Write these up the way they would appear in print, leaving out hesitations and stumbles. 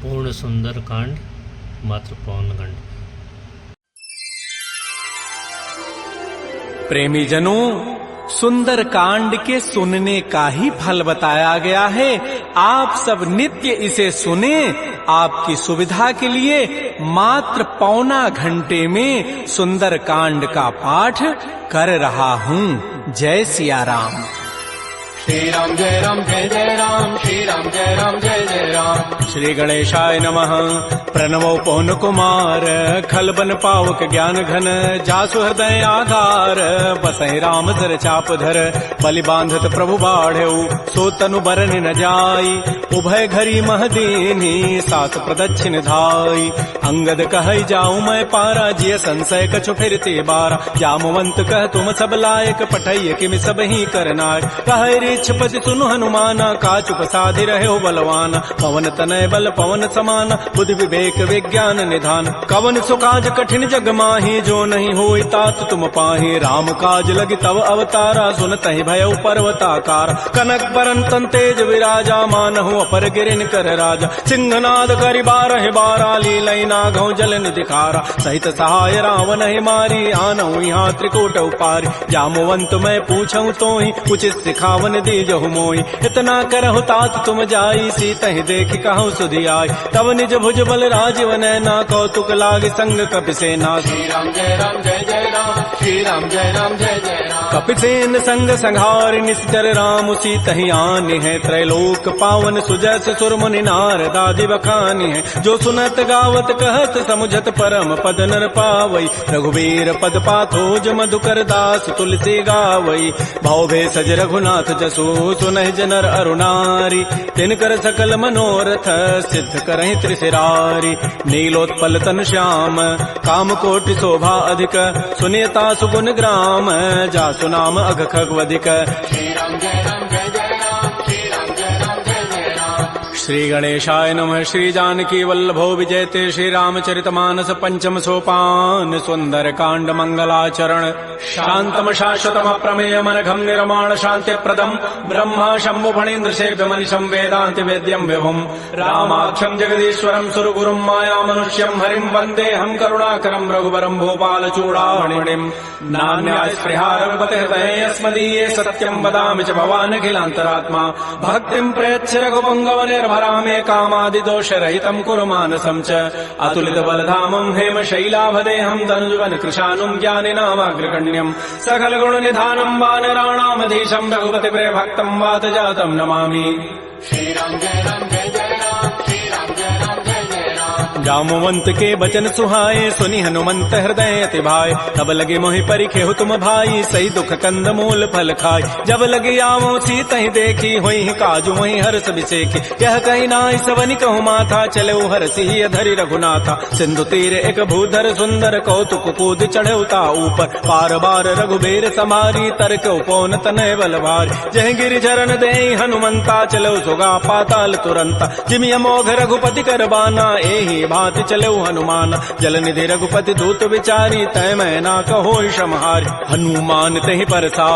पूर्ण सुंदर कांड मात्र पौनगंड। प्रेमी जनों, सुंदर कांड के सुनने का ही फल बताया गया है। आप सब नित्य इसे सुने। आपकी सुविधा के लिए मात्र पौना घंटे में सुंदर कांड का पाठ कर रहा हूँ। जय सिया राम। श्री राम जय राम, श्री राम जय राम जय जय राम। श्री गणेशाय नमः। प्रणवो पौन कुमार, खलबन पावक ज्ञान घन, जासु हृदय आधार, बसहि राम धर चाप धर, बलि बांधत प्रभु बाढ़ऊ, सो तनु बरन न जाई, उभय घरी महदीनी, सात प्रदक्षिण धाई। अंगद कहई जाऊं मैं पारा, जिय संशय कछु फिरते बारा, जामवंत कह तुम सब लायक, पठैय किमि सब ही करनाय। कहै छपति सुनु हनुमाना, काचुप साधि रहे हो बलवाना, पवन तनय बल पवन समाना, बुद्धि विवेक विज्ञान निधान। कवन सुकाज कठिन जग माही, जो नहीं होई तात तुम पाही। राम काज लगी तव अवतारा, सुनतहि भयउ पर्वताकार। कनक बरन तन तेज विराजा, मानहु अपर गिरिन कर राजा। सिंहनाद करि बारहि बारा, लीलई नागहु जल निधिकारा। सहित सहाय रावण ही मारी, आनहु यहाँ त्रिकूट उपारी। जामवंत मैं पूछऊं तोहि, उचित सिखावन दीजहु मोहि। इतना करहु तात तुम जाई, सीतहि देखि कहु सुधि आई। तब निज भुज बल राजीव नैना, कौतुक लागे संग कपिसेना। श्री राम जय जय राम, श्री राम जय जय राम। कपिसेन संग संहार, निश्चर राम सीतहि आने हैं। त्रैलोक पावन सुजस सुर मुनि नारद आदि बखानी है। जो सुनत गावत कहत समुझत, परम पद नर पावई। रघुवीर पद पाथोज मधुकर दास, तुलसी गावई। भव भेषज रघुनाथ जसु, सुनहि जनर अरुणारी। तिनकर सकल मनोरथ, सिद्ध करहि त्रिशिरारी। नीलोत्पल तन श्याम, काम कोटि शोभा अधिक, सुनियता सुगुण ग्राम, जासु नाम अघ खगवधिक। श्री राम जय राम जय जय राम, श्री राम जय जय राम। श्री गणेशाय नमः। श्री जानकी वल्लभो विजयते, श्री रामचरितमानस पंचम सोपान। सुंदर कांड मंगलाचरण, शांतम शाश्वतम प्रमेय मनघम निर्माण शांति प्रदम। ब्रह्मा शंभु फणीन्द्र सेव्य मनिषं, वेदांति वेद्यम विभुम। रामाख्यम जगदीश्वरम सुरगुरुम, माया मनुष्यम हरिम, वंदे हम करुणाकरम रघुवरम भूपाल चूड़ामणिम। नान्या स्पृहा रघुपते हृदये यस्मदीये, सत्यम वदामि च भवान् अखिलान्तरात्मा। भक्तिं प्रयच्छ रघुपुंगव निर्भरामे, कामादि दोष रहितं कुरु मानसं च। अतुलित बलधामं हेम शैलाभदेहं, तनुजवन कृशानुं ज्ञानिनामाग्रगण्यं। सकल गुण निधानं वानराणामधीशं, रघुपति प्रिय भक्तं वात जातं नमामि। श्री राम जय राम, श्री राम जय राम जय राम। जामवंत के बचन सुहाए, सुनि हनुमंत हृदय अति भाए। तब लगे मोहि परिखेहु तुम भाई, सही दुख कंद मूल फल खाई। जब लगे आवो सीतहि देखी, होई काजु मोहि हर्ष बिसेखी। यह कही नाई सवनि कहु माथा, चले हरसि धरि रघुनाथा। सिंधु तीर एक भूधर सुंदर, कौतुक कूद चढ़ौता ऊपर। पार बार रघुबीर समारी, तर्क उपौन तनय बल भारी। जह गिरि चरण देहि हनुमंता, चलो सुगा पाताल तुरंता। जिमि अमोघ रघुपति कर बाना, एहि भांति चलो हनुमान। जल निधि रघुपति दूत विचारी, तय मैं ना कहो क्षमहारी। हनुमान तहि परसा,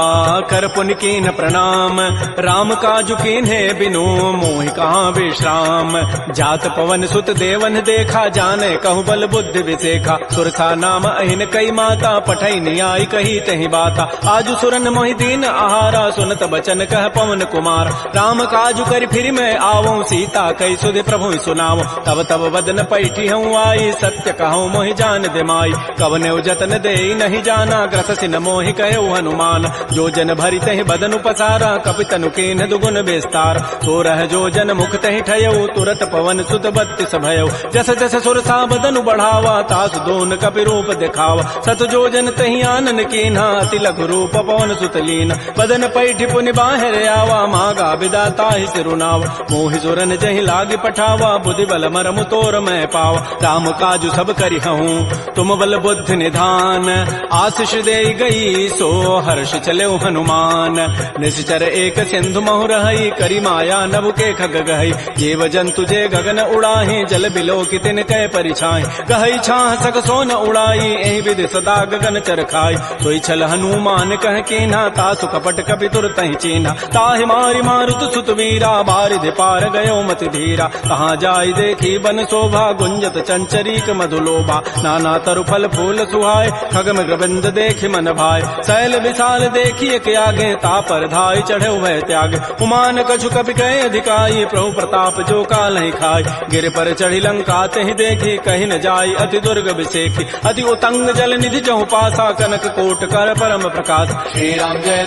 कर पुनि कीन्ह प्रणाम। राम काजु कीन्हे बिनु, मोहि कहाँ विश्राम। जात पवन सुत देवन देखा, जाने कहु बल बुद्धि विसेखा। सुरसा नाम अहिन कई माता, पठई नियाई कही तहि बाता। आजु सुरन मोहि दीन आहारा, सुनत बचन कह पवन कुमार। राम काजु करि फिर मैं आवो, सीता कई सुधि प्रभु सुनावो। तब तब वदन पैठी हूँ आई, सत्य कहूँ मोहि जान दिमाई। कवने जतन दे नहीं जाना, ग्रससि न मोहि कहो हनुमान। जो जन भरि तहि बदन उपसारा, कपितनु कीन्ह दुगुन विस्तार। तो रह जो जन मुख तहि ठयऊ, तुरत पवन सुत बत्तीस भयऊ। जस जस सुरसा बदनु बढ़ावा, तासु दोन कपि रूप दिखावा। सत जो जन तहि आनन कीन्हा, अति लघु रूप पवन सुत लीना। बदन पैठी पुनि बाहिर आवा, मागा विदाता ही सिरुनावा। मोहि सुरन जहि लागी पठावा, बुद्धि बल मरमु तोर मैं पाव राम काजु सब करिहूँ तुम बल बुद्धि निधान आशीष दे गई सो हर्ष चले हनुमान निश्चर एक सिंधु महु रही करी माया नभ के खग गहई जीव जंतु जे गगन उड़ाही जल बिलो की तिन कै परिछाई गहई छाह सक सोन उड़ाई एहि विधि सदा गगन चर खाई सोई छल हनुमान कह कीन्हा तासु कपट कपि तुरत ही चीन्हा ताहि मारि मारुत सुत वीरा बारिधि पार गयो मति धीरा कहाँ जाय देखी बन शोभा गुंजत चंचरीक मधुलोभा नाना तरु फल फूल सुहाय खगम गोविंद देखि मन भाय शैल विशाल देखिए के आगे तापर धाय चढ़े वह त्याग उमान कछु कपि कहे अधिकाई प्रभु प्रताप जो काल ही खाय गिर पर चढ़ी लंका तहि देखी कहीं न जाय अति दुर्ग विसेखी अति उतंग जल निधि जहु पासा कनक कोट कर परम प्रकाश श्री राम जय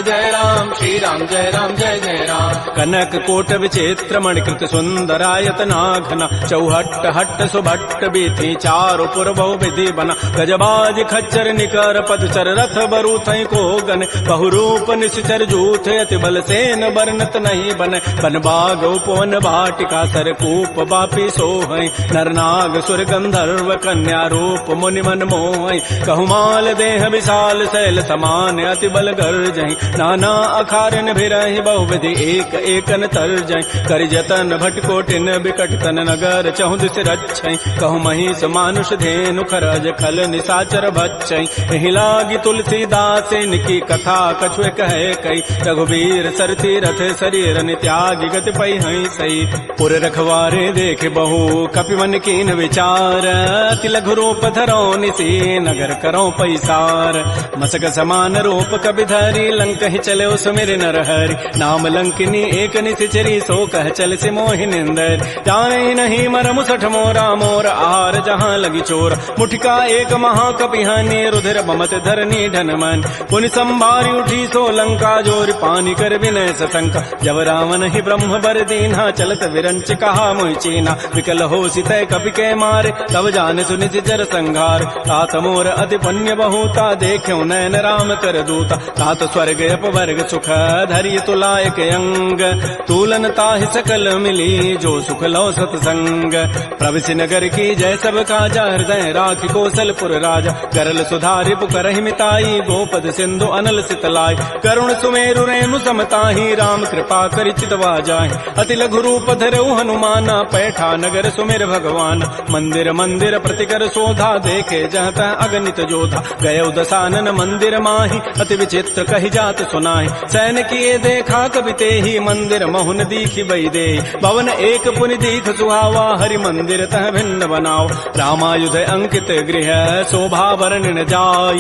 जय राम श्री राम जय जय राम कनक कोट विचित्र मणिकृत सुंदरायत नाघना चौहट्ट हट्ट सुभट्ट बीथी चारु पुर बहु विधि बना गजबाज खच्चर निकर पदचर रथ बरु थई को गन बहुरूप निश्चर जूथ अति बल सेन बरनत नहीं बन बन बाग उपवन भाटिका सर कूप बापी सोहई नरनाग सुर गंधर्व कन्या रूप मुनि मन मोहई कहुमाल देह विशाल शैल समान अति बल गर्जई नाना अखारन भिरहि बहुविधि एक एकन तरजई करि जतन भटकोटिन बिकट तन नगर चहुदिस रक्षई कहु महिष मानुष धेनु खरज खल निसाचर भक्षई एहि लागी तुलसीदास इनकी कथा कछुए कहे कई रघुबीर सरती रथ शरीर त्यागी गति पई हई सई पुर रखवारे देख बहु कपि मन कीन विचार अति लघु रूप धरो निसी नगर करो पैसार मसक समान रूप कपि धरी लंक ही चले सुमिर नर हरि नाम लंकिनी एक निशिचरी सो कह चल से मोहि निंदर जाने नहीं मर मुसठ मोरा मोर आहार जहाँ लगी चोर मुठिका एक महाकपिहानी रुधिर बमत धरनी ढन मन पुनि संभारी उठी सो लंका जोर पानी कर विनय सतंक जब रावण ही ब्रह्म बर दीन्हा चलत विरंच कहा मोहि चीना विकल हो सितय कपि के मारे तब जान सुनि जर संघार तात मोर अति पुण्य बहुता देख्यो नयन राम कर दूता तात स्वर्ग अपवर्ग सुख धरि तुलायक अंग तूलन ताहि सकल मिली जो सुख लो सतसंग प्रविशि नगर की जय सब काजा हृदय राखि कौशलपुर राजा करल सुधारि पुकरहि मिताई गोपद सिंधु अनल सितलाई करुण सुमेरु रेणु समताहि राम कृपा करि चितवा जाहि अति लघु रूप धरऊ हनुमाना पैठा नगर सुमिर भगवान मंदिर मंदिर प्रतिकर शोधा देखे जहता अगणित जोधा गय दसानन मंदिर माही अति विचित्र कही जात सुनाहि सैन किए देखा कवि तेहि मंदिर महुन दीखि बई दे भवन एक पुनि दीख सुहावा हरि मंदिर तह भिन्न बनाओ रामायुध अंकित गृह शोभा वर्णन जाय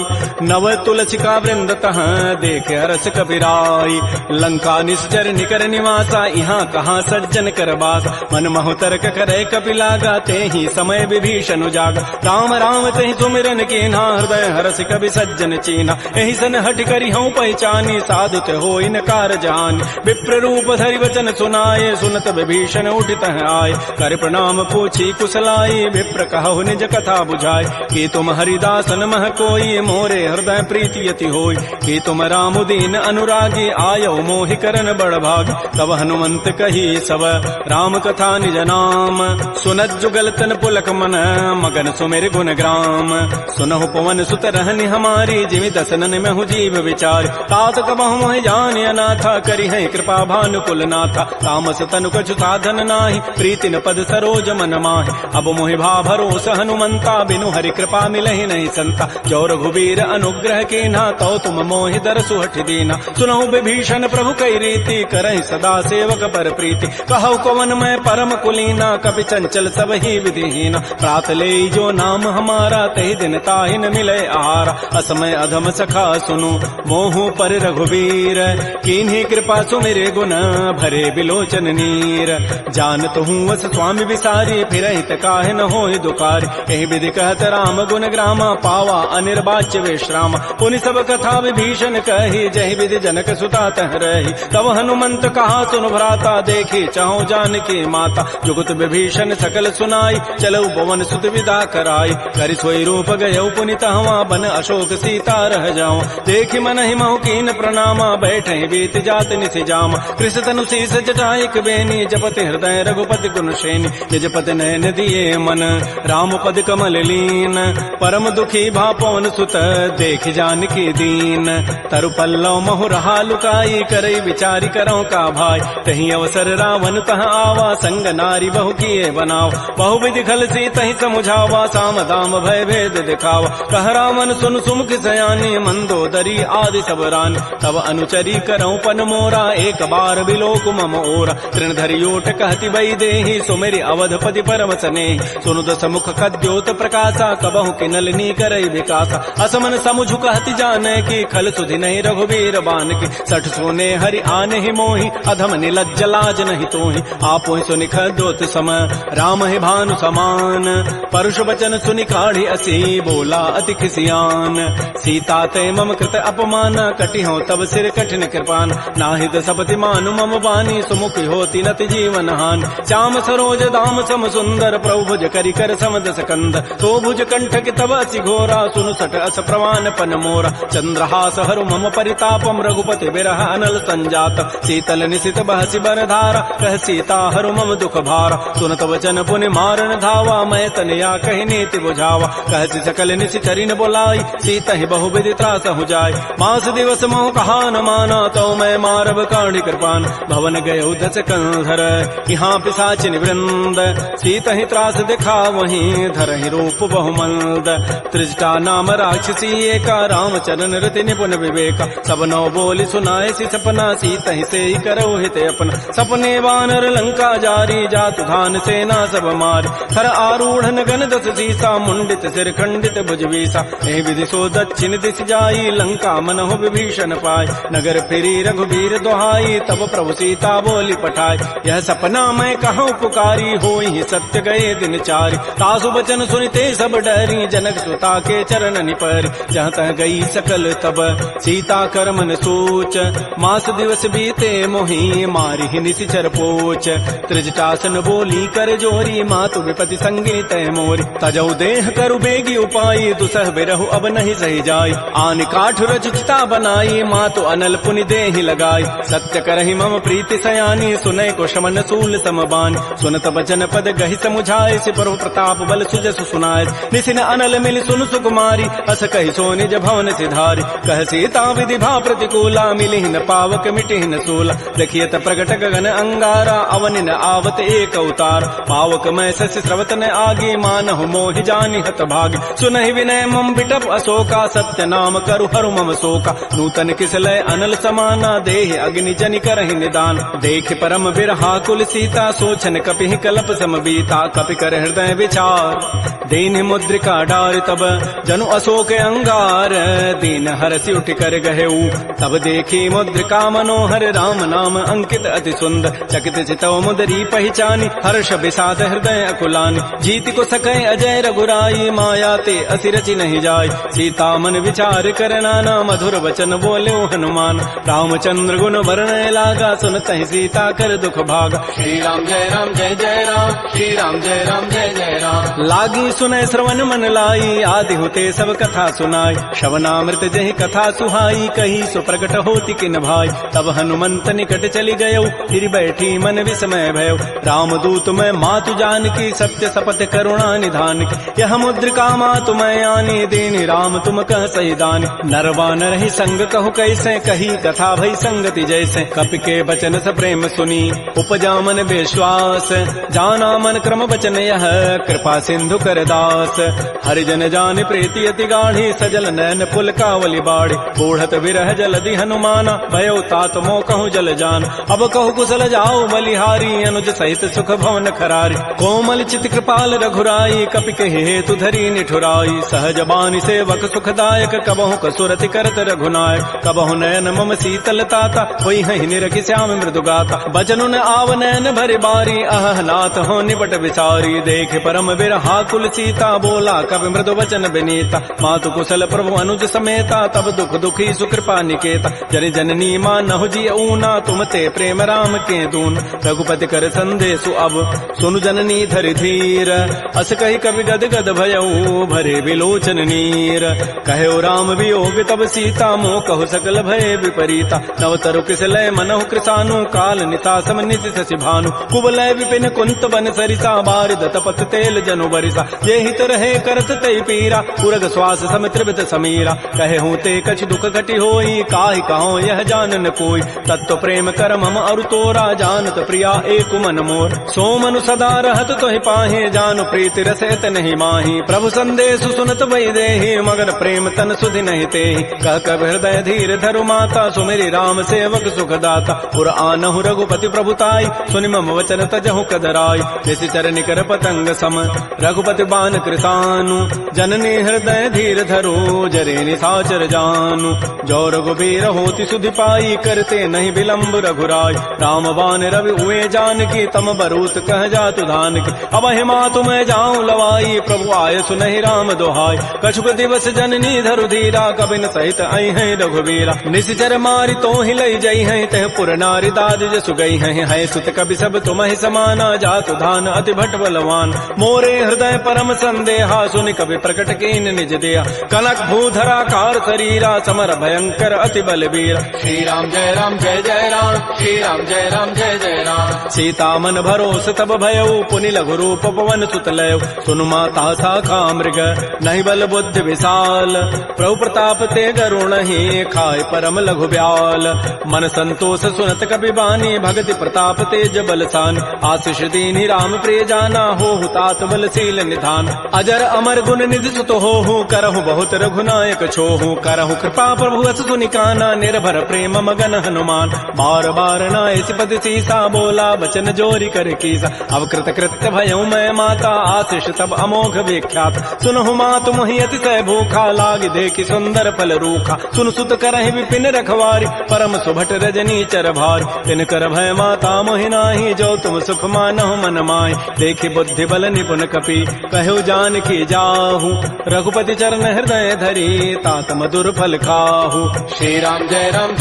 नव तुलसिका वृंद तह देख हरस कबीराई लंका निश्चर निकर निवासा यहाँ कहाँ सज्जन कर बास मन महु तर्क करे कपिलागा ते ही समय विभीषण जागा राम राम ते सुमिरन कीन्हा हृदय हरस कवि सज्जन चीना एहि सन हट करी हूँ पहचानी साधुत हो इनकार जान विप्र रूप धरि वचन सुनाए सुनत विभीषण उठित आए कर प्रणाम पूछी कुशलाई विप्र कहु निज कथा बुझाए कि तुम हरिदासन मह कोई मोरे हृदय प्रीति यति होई कि तुम राम दीन अनुरागी आयो मोहि करन बड़ भाग तब हनुमंत कही सब राम कथा निज नाम सुनत जुगल तन पुलक मन मगन सुमेर गुण ग्राम सुनहु पवन सुत रहनि हमारी जिमि दसनन में हूँ जीव विचार तात कबहु मोहि जान अनाथा करी है कृपा भानुकुल नाथा तामस तनु कछु साधन नाही प्रीति न पद सरोज मन माहि अब मोहि भा भरोस हनुमंता बिनु हरि कृपा मिलहि नहीं संता जो रघुबीर अनुग्रह कीन्हा तो तुम मोहि दर सुहठ दीना सुनहु विभीषण प्रभु कई रीति करहि सदा सेवक पर प्रीति कहु कवन मैं परम कुलीना कपि चंचल सब ही विधिहीना प्रात ले जो नाम हमारा तहि दिन ताहि न मिले आहारा असमय अधम सखा सुनु मोहु पर रघुबीर कीन्ही कृपा सुमिरे गुण भरे बिलोचन नीर जानत हूँ वस स्वामी विसारी फिर हित काहे न होहि दुखारी एहि विधि कहत राम गुण ग्रामा पावा अनिर्वाच्य विश्राम पुनि सब कथा विभीषण कही जहि विधि जनक सुता तह रही तब हनुमंत कहा सुन भ्राता देखी चाहु जानकी माता जुगत विभीषण सकल सुनाई चलऊ पवन सुत विदा कराई करि सोई रूप गयऊ पुनि तहवा बन अशोक सीता रह जाओ देखि मन ही महु कीन प्रणामा बैठे बीत जात निसि जामा कृष तनु शीस जटाइक बेनी जपति हृदय रघुपति गुण श्रेणी निज पति नय नयन दिए मन, राम पद कमल लीन, परम दुखी भा पवन सुत, देख जानकी दीन। तरु पल्लव महु रहा लुकाई, करई विचारी करौ का भाई, तही अवसर रावण तह आवा, संग नारी बहु किए बनाव, बहु विधि खल सी तही समुझावा, साम दाम भय भेद दिखावा। कह रावण सुन सुमुख सयानी, मंदोदरी आदि सब रानी, तब अनुचरी करौ पन मोरा, एक बार बिलोक मम ओरा। तृणधरियोट कहति बई देहि, सुमेरि अवधपति परम स्नेहि, सुनु दस मुख खद्योत प्रकाशा, कबहु किनलनी करई विकासा। असमन समुझु कहति जाने की, खल सुधि नहीं रघुबीर बान की, सठ सोने हरि आने ही मोहि, अधम निलज्ज लाज नहीं तोहि। आपो सुनि खद्योत सम, राम ही भानु समान, परुष वचन सुनि काढ़ी असी, बोला अति खिसियान। सीता ते मम कृत अपमान, कटिहो तब सिर कठिन कृपान, नाहित सपति मानु मम बानी, सुमुख होती नति जीवन हान। श्याम सरोज दाम सम सुंदर, प्रभु भुज करि कर समदस कंद, तो भुज कंठ के तब असि घोरा, सुनु सट अस प्रवान पन मोरा। चंद्रहास हरु मम परितापम, रघुपति बिरह अनल संजात, शीतल निशित बहसि बरधारा, कह सीता हरु मम दुख भारा। सुनत वचन पुनि मारन धावा, मैं तनया कहि नीति बुझावा, कहसि सकल निशि चरिन बोलाई, सीता ही बहु विधि त्रास हो जाय। मास दिवस मोह कहा न माना, तो मैं मारब काढ़ी कृपान, भवन गयो दस कंधर, यहाँ पिशाचिन वृंद, सीता ही त्रास दिखा वहीं, धरहि रूप बहुमंद। त्रिजटा नाम राक्षसी एका, राम चरण रति निपुण विवेका, सब नौ बोली सुनाए सी सपना, सीता ही से ही करो हित अपना। सपने वानर लंका जारी, जातु धान सेना सब मारी, थर आरूढ़ गन दस सीसा, मुंडित सिर खंडित भुजवीसा। एहि विधि सो दक्षिण दिश जाई, लंका मनहु विभीषण पाई, नगर फिरी रघुबीर दोहाई, तब प्रभु सीता बोली पठाई। यह सपना मैं कहूँ पुकारी, होई सत्य गए दिन चारि, तासु बचन सुनते सब डरी, जनक सुता के चरण निपरि। जहाँ तह गई सकल तब सीता कर मन सोच, मास दिवस बीते मोहि, मारी ही निशिचर पोच। त्रिजटासन बोली कर जोरी, मातु विपति संगी तय मोरी, तजौ देह करु बेगी उपाई, दुसह बिरहु अब नहीं सही जाई। आन काठ रचिता बनाई, मातु अनल पुनि देहि लगाई, सत्य करहि मम प्रीति सयानी, सुनै को शमन सूल समबानी। सुनत बचन पद गहि समुझाए, सिपरु प्रताप बल सुजसु सुनाए, निसिन अनल मिलि सुनु सुकुमारी, अस कहि सो निज भवन सिधारी। कह सीता विधि भा प्रतिकूला, मिलि न पावक मिटि न सूला, देखियत प्रगट गगन अंगारा, अवनि न आवत एक अवतार। पावक मैं शशि स्रवत न आगे, मानहु मोहि जानि हत भागी, सुनहि विनय मम बिटप अशोका, सत्य नाम करु हरु मम शोका। नूतन किसलय अनल समाना, देहि अग्नि जनि करहि निदान, देख परम बिरहा कुल सीता, सोचन कपिहि कलप समबीता। कपि कर हृदय विचार, दीन मुद्रिका डार, तब जनु अशोक अंगार, दीन हरसि उठ कर गहेऊ, तब देखी मुद्रिका मनोहर, राम नाम अंकित अति सुंदर। चकित चितव मुदरी पहचानी, हर्ष विषाद हृदय अकुलानी, जीत को सकै अजय रघुराई, माया ते असि रचि नहीं जाय। सीता मन विचार कर नाना, मधुर वचन बोले हनुमान, रामचंद्र गुण वर्णय लागा, सुनतहि सीता कर दुख भागा। श्री राम जय राम जय जय राम, श्री राम जय राम जय जय राम। लागी सुनय श्रवण मन लाई, आदि होते सब कथा सुनाई, श्रवणामृत जहि कथा सुहाई, कही सो प्रकट होति किन भाई। तब हनुमंत निकट चली गयो, फिर बैठी मन विस्मय भयो, राम दूत मैं मातु जानकी, सत्य शपथ करुणा निधान की। यह मुद्रिका मातु मैं आनी, दीनि राम तुम कह सही दानी। नरवान रही संग कहु कैसे, कही कथा भई संगति जैसे। कपि के बचन स प्रेम सुनी, उपजा मन विश्वास, जाना मन क्रम वचन यह, कृपा सिंधु कर दास। हरिजन जान प्रीति अति गाढ़ी, सजल नयन पुल कावली बाढ़ी। बूढ़त विरह जलधि हनुमाना, भयो तात मोह कहूँ जल जान। अब कहु कुशल जाओ बलिहारी, अनुज सहित सुख भवन खरारी। कोमल चित कृपाल रघुराई, कपि कहि हेतु धरी निठुराई। सहज बानी सेवक सुखदायक, कबहु कसुरति करत रघुनायक। कबहु नयन मम शीतल ताता, होई हहि निरखि श्याम मृदु गाता। बचनु न आव नयन भरि बारी, अह नाथ हो निपट विचारी। देख परम बिरहा कुल सीता बोला कवि मृदु वचन विनीता मातु कुशल प्रभु अनुज समेता तब दुख दुखी सुकृपा निकेता जन जननी मानहु जी ऊना तुम ते प्रेम राम के दून रघुपति कर संदेशु अब सुनु जननी धरि धीर अस कही कवि गद गद भयऊ भरे विलोचन नीर कहो राम वियोग तब सीता मोह कहु सकल भय विपरीता नव तरु किस लय मनहु कृसानु काल निता सम नित शशि भानु कुबलय विपिन कुंत बन सरिसा बारिद तपत तेल जनु बरिसा ये हित रहे करत तय पीरा पुरग श्वास सम त्रिवित समीरा कहे हूँ ते कछ दुख घटी होई काहि कहो यह जानन कोई तत्व प्रेम कर मम अरु तोरा जानत प्रिया एक मन मोर सो मनु सदा रहत तोहि पाहे जानु प्रीति रसत नहीं माही प्रभु संदेश सुनत वही देहि मगर प्रेम तन सुधि नहीं तेहि कह कब हृदय धीर धरु माता सुमेरी राम सेवक सुखदाता पुर आनहु रघुपति प्रभुताई सुनि मम वचन तजहु कदराई जैसी चरण कर पतंग सम रघुपति बान कृतानु जननी हृदय धीर धरो जरे निशाचर जानु जो रघुबीर होति सुधि पाई करते नहीं विलंब रघुराई राम बान रवि उए जान की तम बरूत कह जातु धान की अब हिमा तुम्हें जाऊं लवाई प्रभु आय सुनहि राम दोहाई कछुक दिवस जननी धरु धीरा कबिन सहित आई है रघुबीरा निश्चर मारी तो ही लई जई है तह पुर नारी दाद जसु गई है सुत कवि सब तुम ही समाना जातु धान अति भट बलवान मोरे हृदय परम संदेहा सुनि कवि प्रकट कीन निज दिया कनक भूधरा कार शरीरा समर भयंकर अति बलवीर श्री राम जय राम श्री राम जय जय राम सीता मन भरोस तब भयऊ पुनि लघु रूप पवन सुत लय सुनु माता शाखा मृग नहीं बल बुद्धि विशाल प्रभु प्रताप ते गरुण ही खाय परम लघु ब्याल मन संतोष सुनत कपि बानी भगति प्रताप तेज बलसान आशीष दीनि राम प्रिय जाना हो तात बलशील निधान अजर अमर गुण निधि सुत हो करहु बहुत रघुनायक छोहु करहु कृपा प्रभु अस सुनि काना निर्भर प्रेम मगन हनुमान बार बार नाय सिपति सीसा बोला बचन जोरी कर कीसा अब कृत कृत्य भयऊ मैं माता आशीष तब अमोघ विख्यात सुनहु मातु मोहि अतिशय भूखा लाग देखि सुंदर फल रूखा सुन सुत करहि विपिन रखवारी परम सुभट रजनी चर भारी तिन कर भय माता मोहि नाही जो तुम सुख मानहु मन माहि देखि बुद्धि बल निपुण कपि कहु जान की जाहु रघुपति चरण हृदय धरी तात मधुर फल खाहु श्री राम जय राम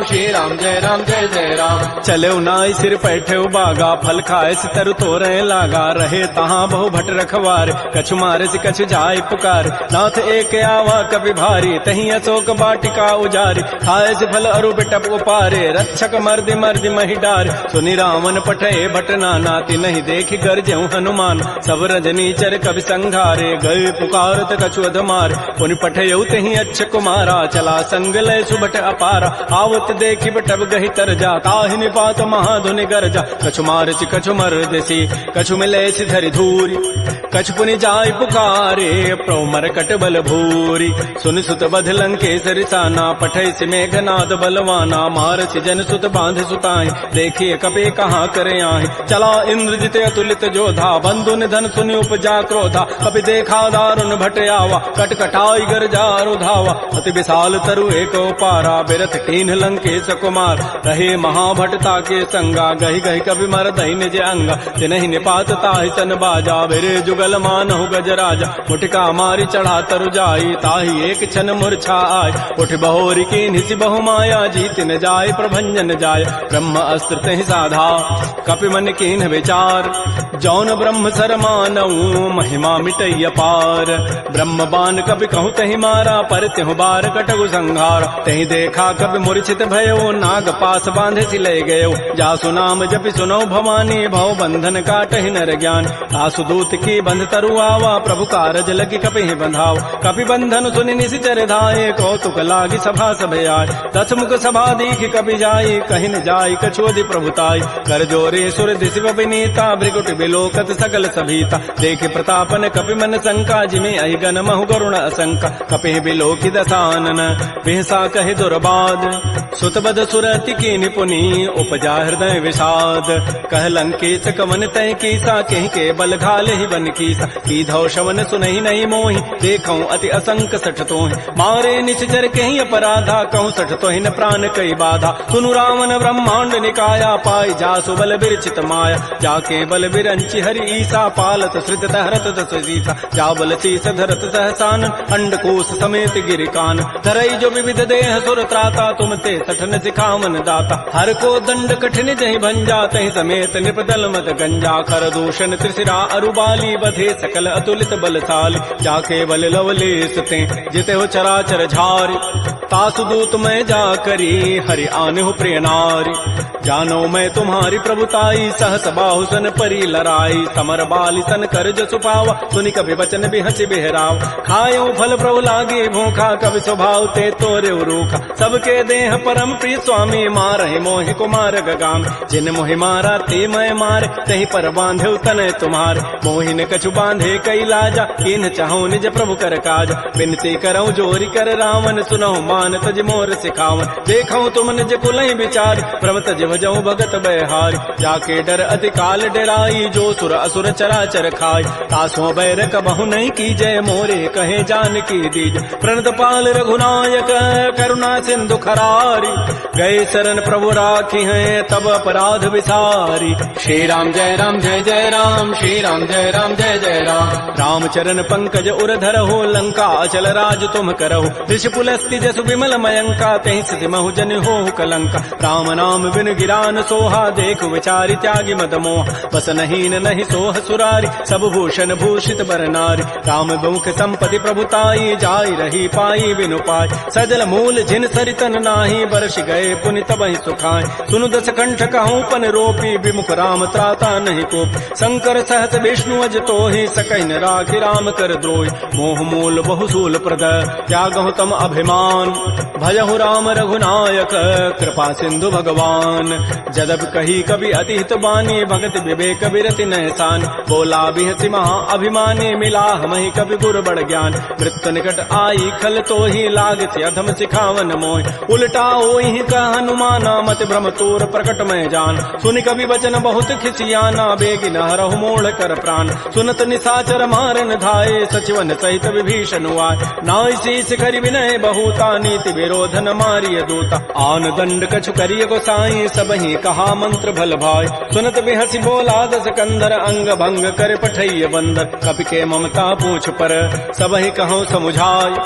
श्री राम जय राम चले नाई सिर पैठे बागा फल खाए से तरु तोरे लागा रहे तहाँ बहु भट रखवार कछु मारे से कछु जाय पुकार नाथ एक आवा कवि भारी तही अशोक बाटिका उजारी खाए से फल अरु बिटप उपारे रक्षक मर्दि मर्दि मही डार सुनि रावण पठे भट नाती नहीं देखि गरजहु हनुमान सब रजनी चर कवि संघारे गए पुकारत कछु अधमार पुनि पठयउ तही अच्छ कुमारा चला संग लय सुभट अपारा आवत देखि बटब गहि तर जा ताहि निपात महाधुनि गरजा कछु मारचि कछु मर्दसी कछु मिले धरि धूरी कछु पुनि जाय पुकारे प्रौमर कट बल भूरी सुनि सुत बध लंकेसरि साना पठै सि मेघनाद बलवाना मारचि जन सुत बांध सुताई देखिए कपि कहाँ करे आहि चला इंद्रजित अतुलित जोधा बंधु निधन सुनि उपजा क्रोधा कपि देखा दारुण भट आवा कट कटाई गरजारु धावा अति विशाल तरु एक पारा बिरथ कीन्ह लंकेश कुमार रहे महाभटता के संगा गहि गहि कवि मर दहि निज अंगा तिनहि निपात ताहि सन बाजा बिरे जुगल मानहु गजराजा मुटिका मारी चढ़ा तरु जाई ताहि एक क्षण मूर्छा आय उठ बहोरी कीन्हि सि बहु माया जीत न जाय प्रभंजन जाय ब्रह्म अस्त्र तहि साधा कपि मन कीन्ह विचार जौन ब्रह्म सर मानऊ महिमा मिटई अपार ब्रह्म बान कपि कहु तहि मारा पर त्यहु बार कटगु संहार तहि देखा कपि मूर्छित भयो नाग पास बांधे सि लय गयो जासु नाम जपि सुनौ भवानी भव बंधन काटहि नर ज्ञान तासु दूत की बंध तरु आवा प्रभु कारज लगी कपि बंधाव कपि बंधन सुनि निशिचर धाये कौतुक लागी सभा सभे आय दस मुख सभा दीख कपि जाई कहि न जाय कछुअधि प्रभुताई कर जोरे सुर दिशि विनीता भृगुट बिलोकत सकल सभीता देखे प्रतापन कपि मन शंका जिमि अहिगन महु गरुण असंका कपि बिलोकि दसानन बिहसा कहि दुर्बाद सुतबद सुरति की निपुनी उपजा हृदय विषाद कह लंकेश कवन तय कीसा कहि के बल घाले ही बन कीसा की धौ शवन सुनहि नहीं मोहि देखऊं अति असंक सठ तोहि मारे निश्चर कहि अपराधा कहूँ सठ तोहि न प्राण कई बाधा सुनु रावण ब्रह्मांड निकाया पाई जासु बल बिरचित माया जाके बल बिरंजन अंचि हरि ईसा पालत श्रित हरत दस सीसा जाबल शीस धरत सहसान अंडकोश समेत गिरिकान धरई जो विविध देह सुर त्राता तुम ते सठन सिखावन दाता हर को दंड कठिन जहि भंजा तहि समेत निपदल मद गंजा कर दूषण त्रिशिरा अरुबाली बधे सकल अतुलित बलशाली जाके बल लवलेस ते जिते हो चराचर झारी तासु दूत मैं जा करी हरि आने हो प्रिय नारी जानो मैं तुम्हारी प्रभुताई सहस बाहु सन परी लराई समर बाली सन कर जसु पावा सुनि कभी वचन बिहसी बिहराव खायो फल प्रभु लागे भूखा कवि स्वभाव ते तोरे रूखा सबके देह परम प्रिय स्वामी मारहि मोहि कुमार गगाम जिन मोहि मारा ते मैं मार तहि पर बांधे तनय तुम्हार मोहि न कछु बांधे कई लाजा किन चाहो निज प्रभु कर काज बिनती करऊं जोरी कर रावण सुनहु मान तज मोर सिखावन देखऊं तुम निज कुलहि विचार प्रम तज भजऊं भगत बहारी जाके डर अति काल डराई जो सुर असुर चराचर खाई तासो बैर कबहु नहीं की जय मोरे कहे जान की दीज प्रणत पाल रघुनायक करुणा सिंधु खरारी गए शरण प्रभु राखी हैं तब अपराध विसारी श्री राम जय जय राम श्री राम जय जय राम रामचरण पंकज उर धरहो लंका अचल राज तुम करहो ऋषि पुलस्ति जसु विमल मयंका तहि सिद्धि महु जन हो कलंका राम नाम बिन गिरान सोहा देख विचारि त्यागी मद मोह बस नहीं नहीं सोह सुरारी सब भूषण भूषित बर नारी राम मुख संपति प्रभुताई जाय रही पाई बिनु पाई सजल मूल जिन सरितन नाही बरस गए पुनि तबहि सुखाय सुनु दस कंठ कहूँ पन रोपी विमुख राम त्राता नहीं कोप शंकर सहस विष्णु अज तोहि सकैन राखि राम कर द्रोहि मोह मूल बहुसूल प्रद त्यागहु तम अभिमान भजहु राम रघुनायक कृपा सिंधु भगवान जदब कही कभी अतिहित बानी भगत विवेक विरति नहसान बोला बिहसी महा अभिमानी मिला हमहि कभी गुर बड़ ज्ञान मृत्यु निकट आई खल तो ही लागति अधम सिखावन मोह उल्टा ओहि का हनुमाना मत भ्रम तोर प्रकट में जान सुनि कभी वचन बहुत खिसियाना बेगी नहरहु मोड़ कर प्राण सुनत निशाचर मारन धाये सचिवन सहित विभीषण आय नाय शीस करि विनय बहुता नीति विरोधन मारिय दूता आन दंड कछु करिय गोसाई सबहि कहा मंत्र भल भाई सुनत बिहसी बोला दस कंदर अंग भंग कर पठैय बंदर कपि के ममता पूछ पर सबहि कहूँ समुझाय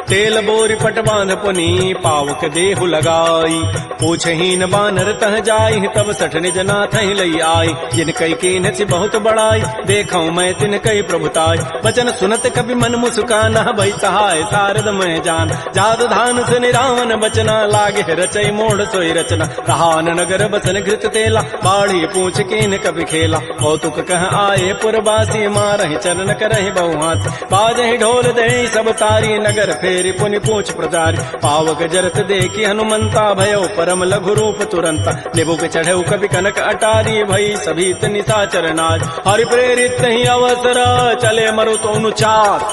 तेल बोरी पट बांध पुनी पावक देहु लगाई पूछहीन बानर तह जाई तब सठ निज नाथ लई आई जिन कई कीन सी बहुत बड़ाई देखऊं मैं तिन कई प्रभुताई वचन सुनत कभी मन मुस्काना भई सहाय शारद मैं जान जादु धान सुनि रावण बचना लागे रचई मोड़ सोई रचना रहान नगर बसन घृत तेला बाढ़ी पूछ कीन कभी खेला कौतुक कह आए पुरबासी मारहि चरण करहि बहुहास बाजहि ढोल दे सब तारी नगर फेरी पुनि पूछ प्रजारी पावक जरत देखी हनुमंता भयो परम लघु रूप तुरंता निबुक चढ़ऊ कभी कनक अटारी भई सभीत निशाचर नाज हरि प्रेरित ही अवसर चले मरु तो अनुचार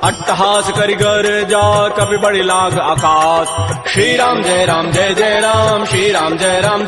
अट्टहास करि गर जा कभी बड़ी लाग आकाश श्री राम जय जय राम श्री राम जय राम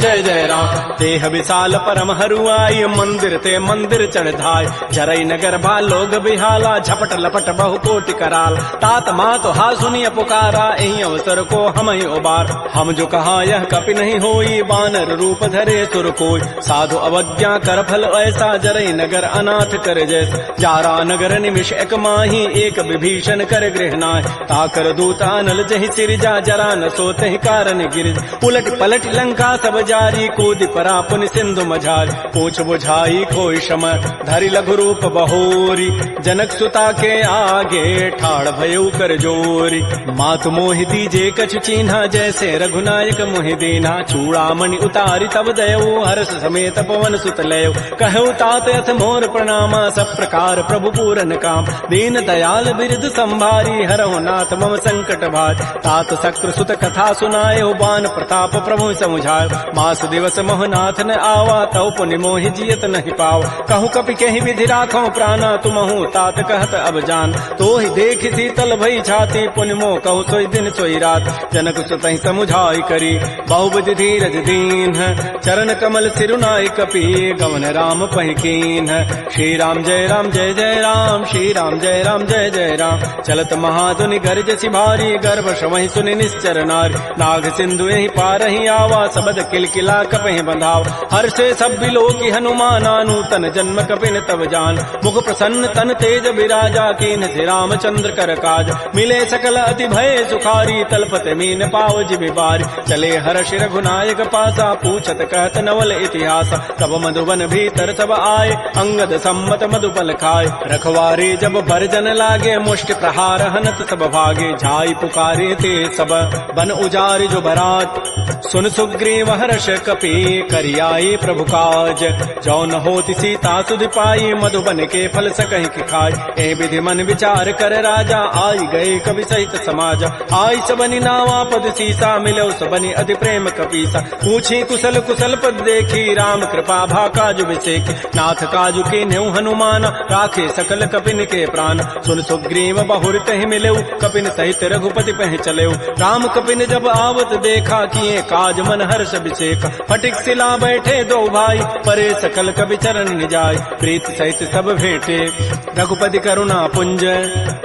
देह विशाल परम हरुआई मंदिर ते मंदिर चढ़ धाय जरई नगर बा लोग बिहाला झपट लपट बहु कोटि कराल तात मात हा सुनिय पुकारा एहि अवसर को हम ही उबार हम जो कहा यह कपि नहीं होई बानर रूप धरे सुर कोई साधु अवज्ञा कर फल ऐसा जरई नगर अनाथ कर जैसा जारा नगर निमिष एक माही एक विभीषण कर गृहनाय ताकर दूत अनल जहि सिरजा जरा न सोते कारण गिरिज उलट पलट लंका सब जारी कूद परा पुनि सिंधु मझारी पूछ बुझाई खोई शम धरि लघु रूप बहोरी जनक सुता के आगे ठाड़ भयउ कर जोरी मातु मोहि दीजे कछु चीन्हा जैसे रघुनायक मोहि दीना चूड़ामणि उतारी तब दयऊ हर्ष समेत पवन सुत लयऊ कहऊ तात यथ मोर प्रणामा सब प्रकार प्रभु पूरन काम दीन दयाल बिरद संभारी हरहु नाथ मम संकट भाज तात शक्र सुत कथा सुनाए बान प्रताप प्रभु समुझायो मास दिवस मोहनाथ न आवा तव पुनि मोहि जियत नहीं पाव कहूँ कपि कहीं विधि राखो प्राणा तुमहु तात कहत अब जान तो ही देख शीतल भई छाती पुनि मोह कहु सोई दिन सोई रात जनक सुतहि समुझाई करी बहुविधि धीरज दीन चरण कमल सिरुनाई कपि गवन राम पहिकीन श्री राम जय जय राम श्री राम जय जय राम। चलत महाधुनि गरजसि भारी, गर्भ श्रवहि सुनि निश्चर नारी। नाग सिंधु यही पारहि आवा, सबद किलकिला कपहि बंधावा। हर्षे सब बिलोकी हनुमाना, नूतन जन्म कपिन तब जान। मुख प्रसन्न तन तेज बिराजा, कीन्ह से रामचंद्र कर काज। मिले सकल अति भय सुखारी, तलपत मीन पाव जिभि बारी। चले हर्षि रघुनायक पासा, पूछत कहत नवल इतिहास। तब मधुबन भीतर सब आए, अंगद सम्मत मधुपल खाए। रखवारे जब भरजन लागे, मुष्टि प्रहार हनत सब भागे। झाई पुकारे ते सब बन उजारि जो बरात। सुन सुग्रीव हर्ष कपि, करियाए प्रभु काज। जो न होति सीता सुधि पाई, मधुबन के फल सकहि कि खाय। ए विधि मन विचार कर राजा, आई गए कवि सहित समाज। आई सबनि नावा पद सीसा, मिलो सबनि अति प्रेम कपीसा। पूछी कुशल कुशल पद देखी, राम कृपा भा काजु विसेखी। नाथ काजु के न्यू हनुमान, राखे सकल कपिन के प्राण। सुन सुग्रीव बहुर तहि मिलेउ, कपिन सहित रघुपति पह चलेउ। राम कपिन जब आवत देखा, किए काज मन हर्ष विसेख। फटिक सिला बैठे दो भाई, परे सकल कवि चरण निजाय। प्रीत सहित सब भेंटे, रघुपति करुणा पुंज।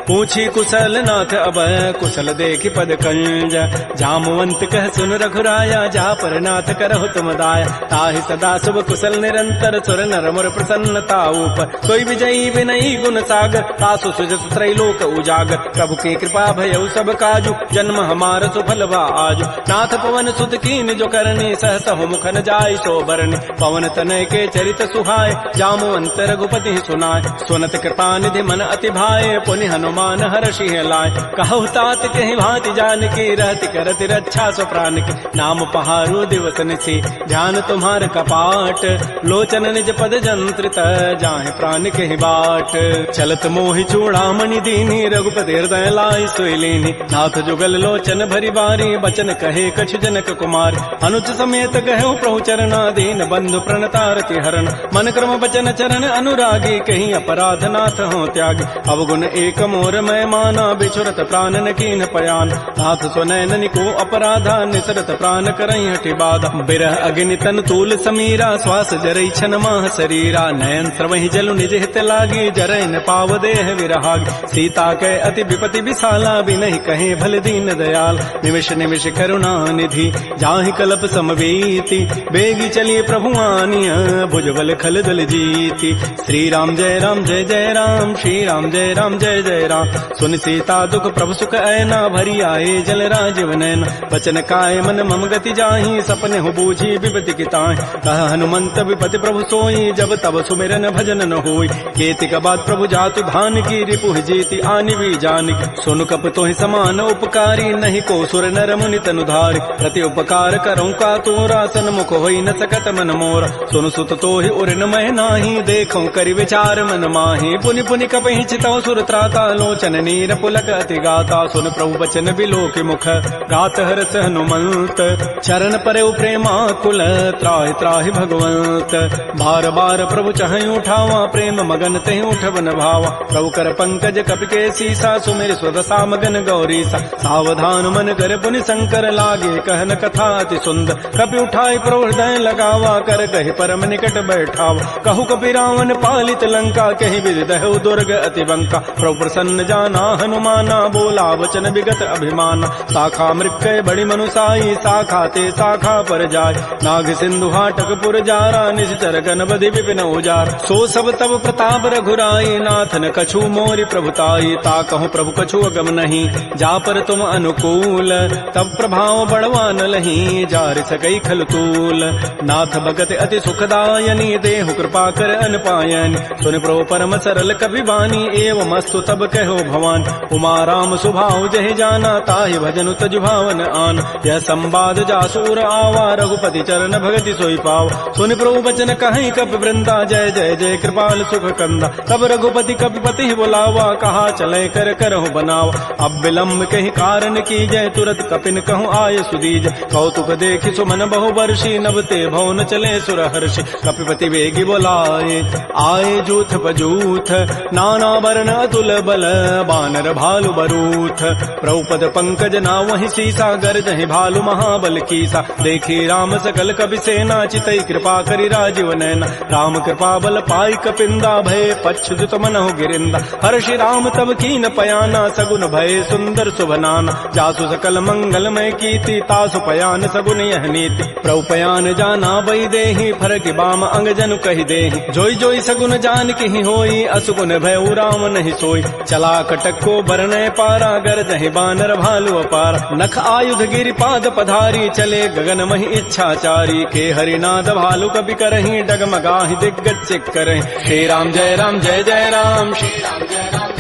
पूछी कुशल नाथ अब, कुशल देखी पद कंज। जामवंत कह सुन रघुराया, जा पर नाथ करहु तुम दाया। ताहि सदा शुभ कुशल निरंतर, सुर नर मुर प्रसन्नता ऊपर। सोई विजयी विनयी गुण सागर, तासु सुजस त्रैलोक उजागर। प्रभु की कृपा भयउ सब काजु, जन्म हमार सुफल भा आजु। नाथ पवन सुत कीन जो करनी, सहस हो मुखन जाय सो बरनी। पवन तनय के चरित सुहाय, जामवंत रघुपति सुनाय। सुनत कृपा निधि मन अति भाए, पुनि हनुमान हर्षि लाय। कहु तात कहि भांति जानकी, रहति करति रक्षा सो प्राण की। नाम पहारो दिवस निशि, ध्यान तुम्हार कपाट। लोचन निज पद जंत्रित, जाहि प्राण कहि बाट। चलत मोहि चूड़ामणि दीनी, रघुपति हृदय लाई सोई लीनी। नाथ जुगल लोचन भरी बारी, बचन कहे कछ जनक कुमार। अनुज समेत कहु प्रभु चरणा, दीन बंधु प्रणतारति हरण। मन क्रम बचन चरण अनुरागी, कहीं अपराध नाथ हो त्यागी। अवगुण एक मोर मैं माना, बिछुरत प्राण न कीन पयान। नाथ सुनैन को अपराधा, निसरत प्राण करई हठि बाधा। बिरह अग्नि तन तूल समीरा, श्वास जरई छन माह शरीरा। नयन स्रवहि जलु निज हित लागी, जरई न पाव देह विरहागी। सीता कै अति विपति विशाला, बिनहि कहे भल दीन दयाल। निमिष निमिष करुणा निधि, जाहि कल्प समवेति। बेगी चलिए प्रभु आनिया, भुजबल खल दल जीति। श्री राम जय जय राम, श्री राम जय जय राम। सुन सीता दुख प्रभु सुख ऐना, भरी आए जल राजीव नैना। बचन काय मन मम गति जाहि, सपने हो बूझी विपति की ताहि। कह हनुमंत विपति प्रभु सोई, जब तब सुमिरन भजन न होई। केतिक बाद प्रभु जातु धान की, रिपुहि जीति आनि भी जानिकी। सुन कप तोहि समान उपकारी, नहीं को सुर नर मुनि तनु धारि। प्रति उपकार करऊँ का तोरा, सन्मुख होई न सकत मन मोरा। सुन सुत तोहि उर न मह नाही, देखऊँ करि विचार मन माहि। पुनि पुनि कपहि चितौ सुर त्राता, लोचन नीर पुलक अति गाता। सुन प्रभु बचन बिलोकि मुख, गात हरस हनुमंत। चरण परउ प्रेमाकुल, त्राहि त्राहि भगवंत। बार बार प्रभु चहई उठावा, प्रेम मगन तेहि उठबन भावा। प्रभु कर पंकज कपि के सीसा, सुमिर स्वदसा मगन गौरीसा। सावधान मन कर पुनि शंकर, लागे कहन कथा अति सुंदर। कपि उठाई प्रभु हृदय लगावा, कर कहि परम निकट बैठावा। कहु कपि रावण पालित लंका, कहि विधि दहु दुर्ग अति बंका। प्रभु प्रसन्न जाना हनुमाना, बोला वचन विगत अभिमाना। शाखा मृक्कय बड़ी मनुसाई, शाखा ते शाखा पर जाय। नाग सिंधु हाटक पुर जारा, निश्चर गण बधि विपिन उजार। सो सब तब प्रताप रघुराई, नाथ न कछु मोरि प्रभुताई। ता कहूँ प्रभु कछु अगम नहीं, जा पर तुम अनुकूल। तब प्रभाव बढ़वा न लही, जार सकई खल तूल। नाथ भगत अति सुखदायनी, देहु कृपा कर अनपायनी। सुन प्रभु परम सरल कवि वाणी, एवं अस्तु तब कहो भवान। उमा राम सुभाव जहि जाना, ताहि भजनु तजु भावन आन। यह संवाद जासूर आवा, रघुपति चरण भगति सोई पाव। सुन प्रभु बचन कहीं कपि वृंदा, जय जय जय कृपाल सुख कंदा। तब रघुपति कपिपति बुलावा, कहा चले कर करहु बनावा। अब विलम्ब कहीं कारण की जय, तुरत कपिन कहूँ आय सुदीज। कौतुक देखि सुमन बहु वर्षी, नभ ते भवन चले सुर हर्षि। कपिपति वेगी बोलाए, आए जूथ बजूथ। नाना वर्ण अतुल बल, बानर भालु बरूथ। प्रभुपद पंकज ना वही सीसा, गर्जहि भालु महाबल कीसा। देखी राम सकल कपि सेना, चितई कृपा करि राजीव नैना। राम कृपा बल पाई कपिंदा, भय पच्छुत मनहु गिरिंदा। हर्षि राम राम तब कीन पयाना सगुन भय सुंदर शुभनाना जासु सकल मंगलमय कीति तासु पयान सगुन यह नीति प्रभु पयान जाना बई देहि फरक बाम अंग जनु कहि देहि जोई जोई सगुन जान की होई असुगुन भय राम नहीं सोई चला कटक को बरनय पारा गर जहि बानर भालु अपार नख आयुध गिरि पाद पधारी चले गगन महि इच्छाचारी के हरिनाद भालु कपि करहि डगमगाहि दिग्गज चिक करहि श्री राम जय जय राम श्री राम जय जय राम